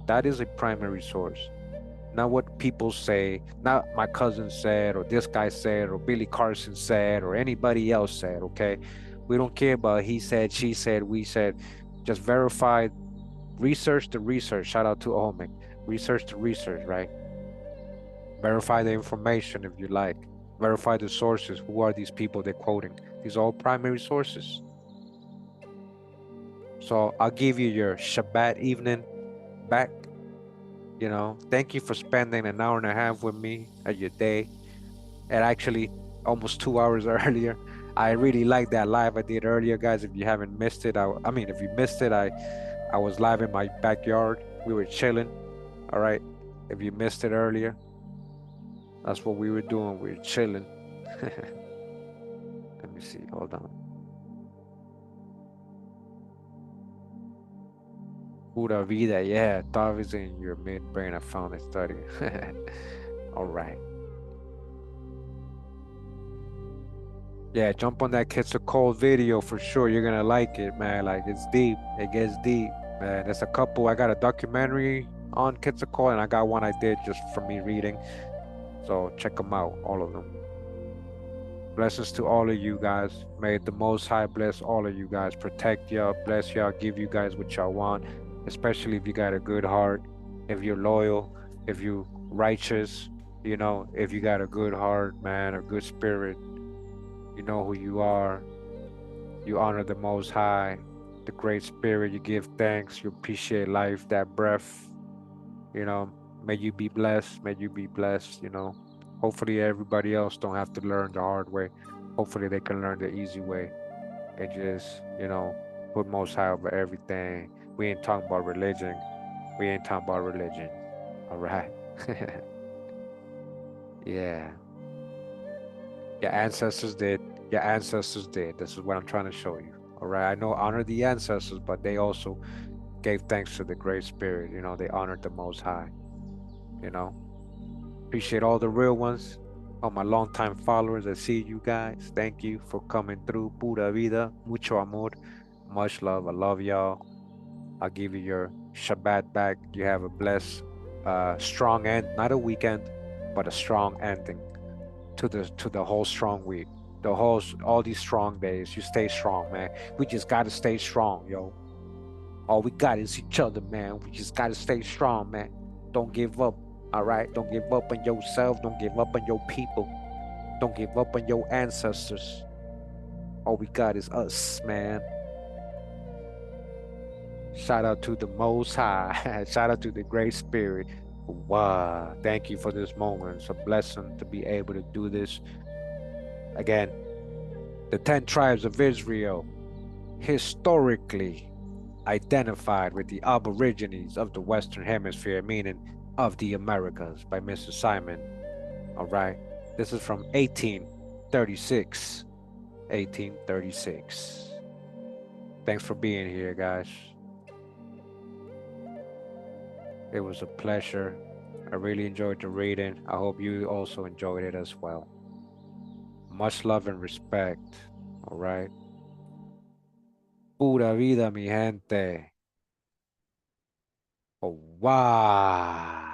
That is a primary source. Not what people say, not my cousin said, or this guy said, or Billy Carson said, or anybody else said, okay? We don't care about he said, she said, we said. Just verify, research the research. Shout out to Omic. Research the research, right? Verify the information if you like. Verify the sources. Who are these people they're quoting? These are all primary sources. So I'll give you your Shabbat evening back. Thank you for spending an hour and a half with me at your day. And actually, almost 2 hours earlier. I really like that live I did earlier, guys. If you haven't missed it, I mean, if you missed it, I was live in my backyard. We were chilling. All right. If you missed it earlier, that's what we were doing. We were chilling. Let me see. Hold on. Pura vida. Yeah, thought was in your midbrain. I found it study. All right. Yeah, jump on that Kids Are Cold video for sure. You're gonna like it, man. Like, it's deep. It gets deep, man. There's a couple. I got a documentary on Kids Are Cold, and I got one I did just for me reading. So check them out, all of them. Blessings to all of you guys. May the Most High bless all of you guys. Protect y'all, bless y'all, give you guys what y'all want. Especially if you got a good heart, if you're loyal, if you righteous, if you got a good heart, man, a good spirit. You know who you are. You honor the Most High, the Great Spirit. You give thanks. You appreciate life, that breath. May you be blessed. May you be blessed. Hopefully everybody else don't have to learn the hard way. Hopefully they can learn the easy way and just, put Most High over everything. We ain't talking about religion. We ain't talking about religion. All right. Yeah. Your ancestors did. Your ancestors did. This is what I'm trying to show you. All right. I know honor the ancestors, but they also gave thanks to the Great Spirit. They honored the Most High. Appreciate all the real ones, all my longtime followers. I see you guys. Thank you for coming through. Pura vida, mucho amor, much love. I love y'all. I'll give you your Shabbat back. You have a blessed, strong end, not a weekend, but a strong ending to the whole strong week. All these strong days. You stay strong, man. We just gotta stay strong, yo. All we got is each other, man. We just gotta stay strong, man. Don't give up. All right? Don't give up on yourself. Don't give up on your people. Don't give up on your ancestors. All we got is us, man. Shout out to the Most High. Shout out to the Great Spirit. Wow. Thank you for this moment. It's a blessing to be able to do this. Again, the 10 tribes of Israel, historically identified with the Aborigines of the Western Hemisphere, meaning of the Americas, by Mr. Simon. All right. This is from 1836. 1836. Thanks for being here, guys. It was a pleasure. I really enjoyed the reading. I hope you also enjoyed it as well. Much love and respect. All right. Pura vida, mi gente. Oh, wow.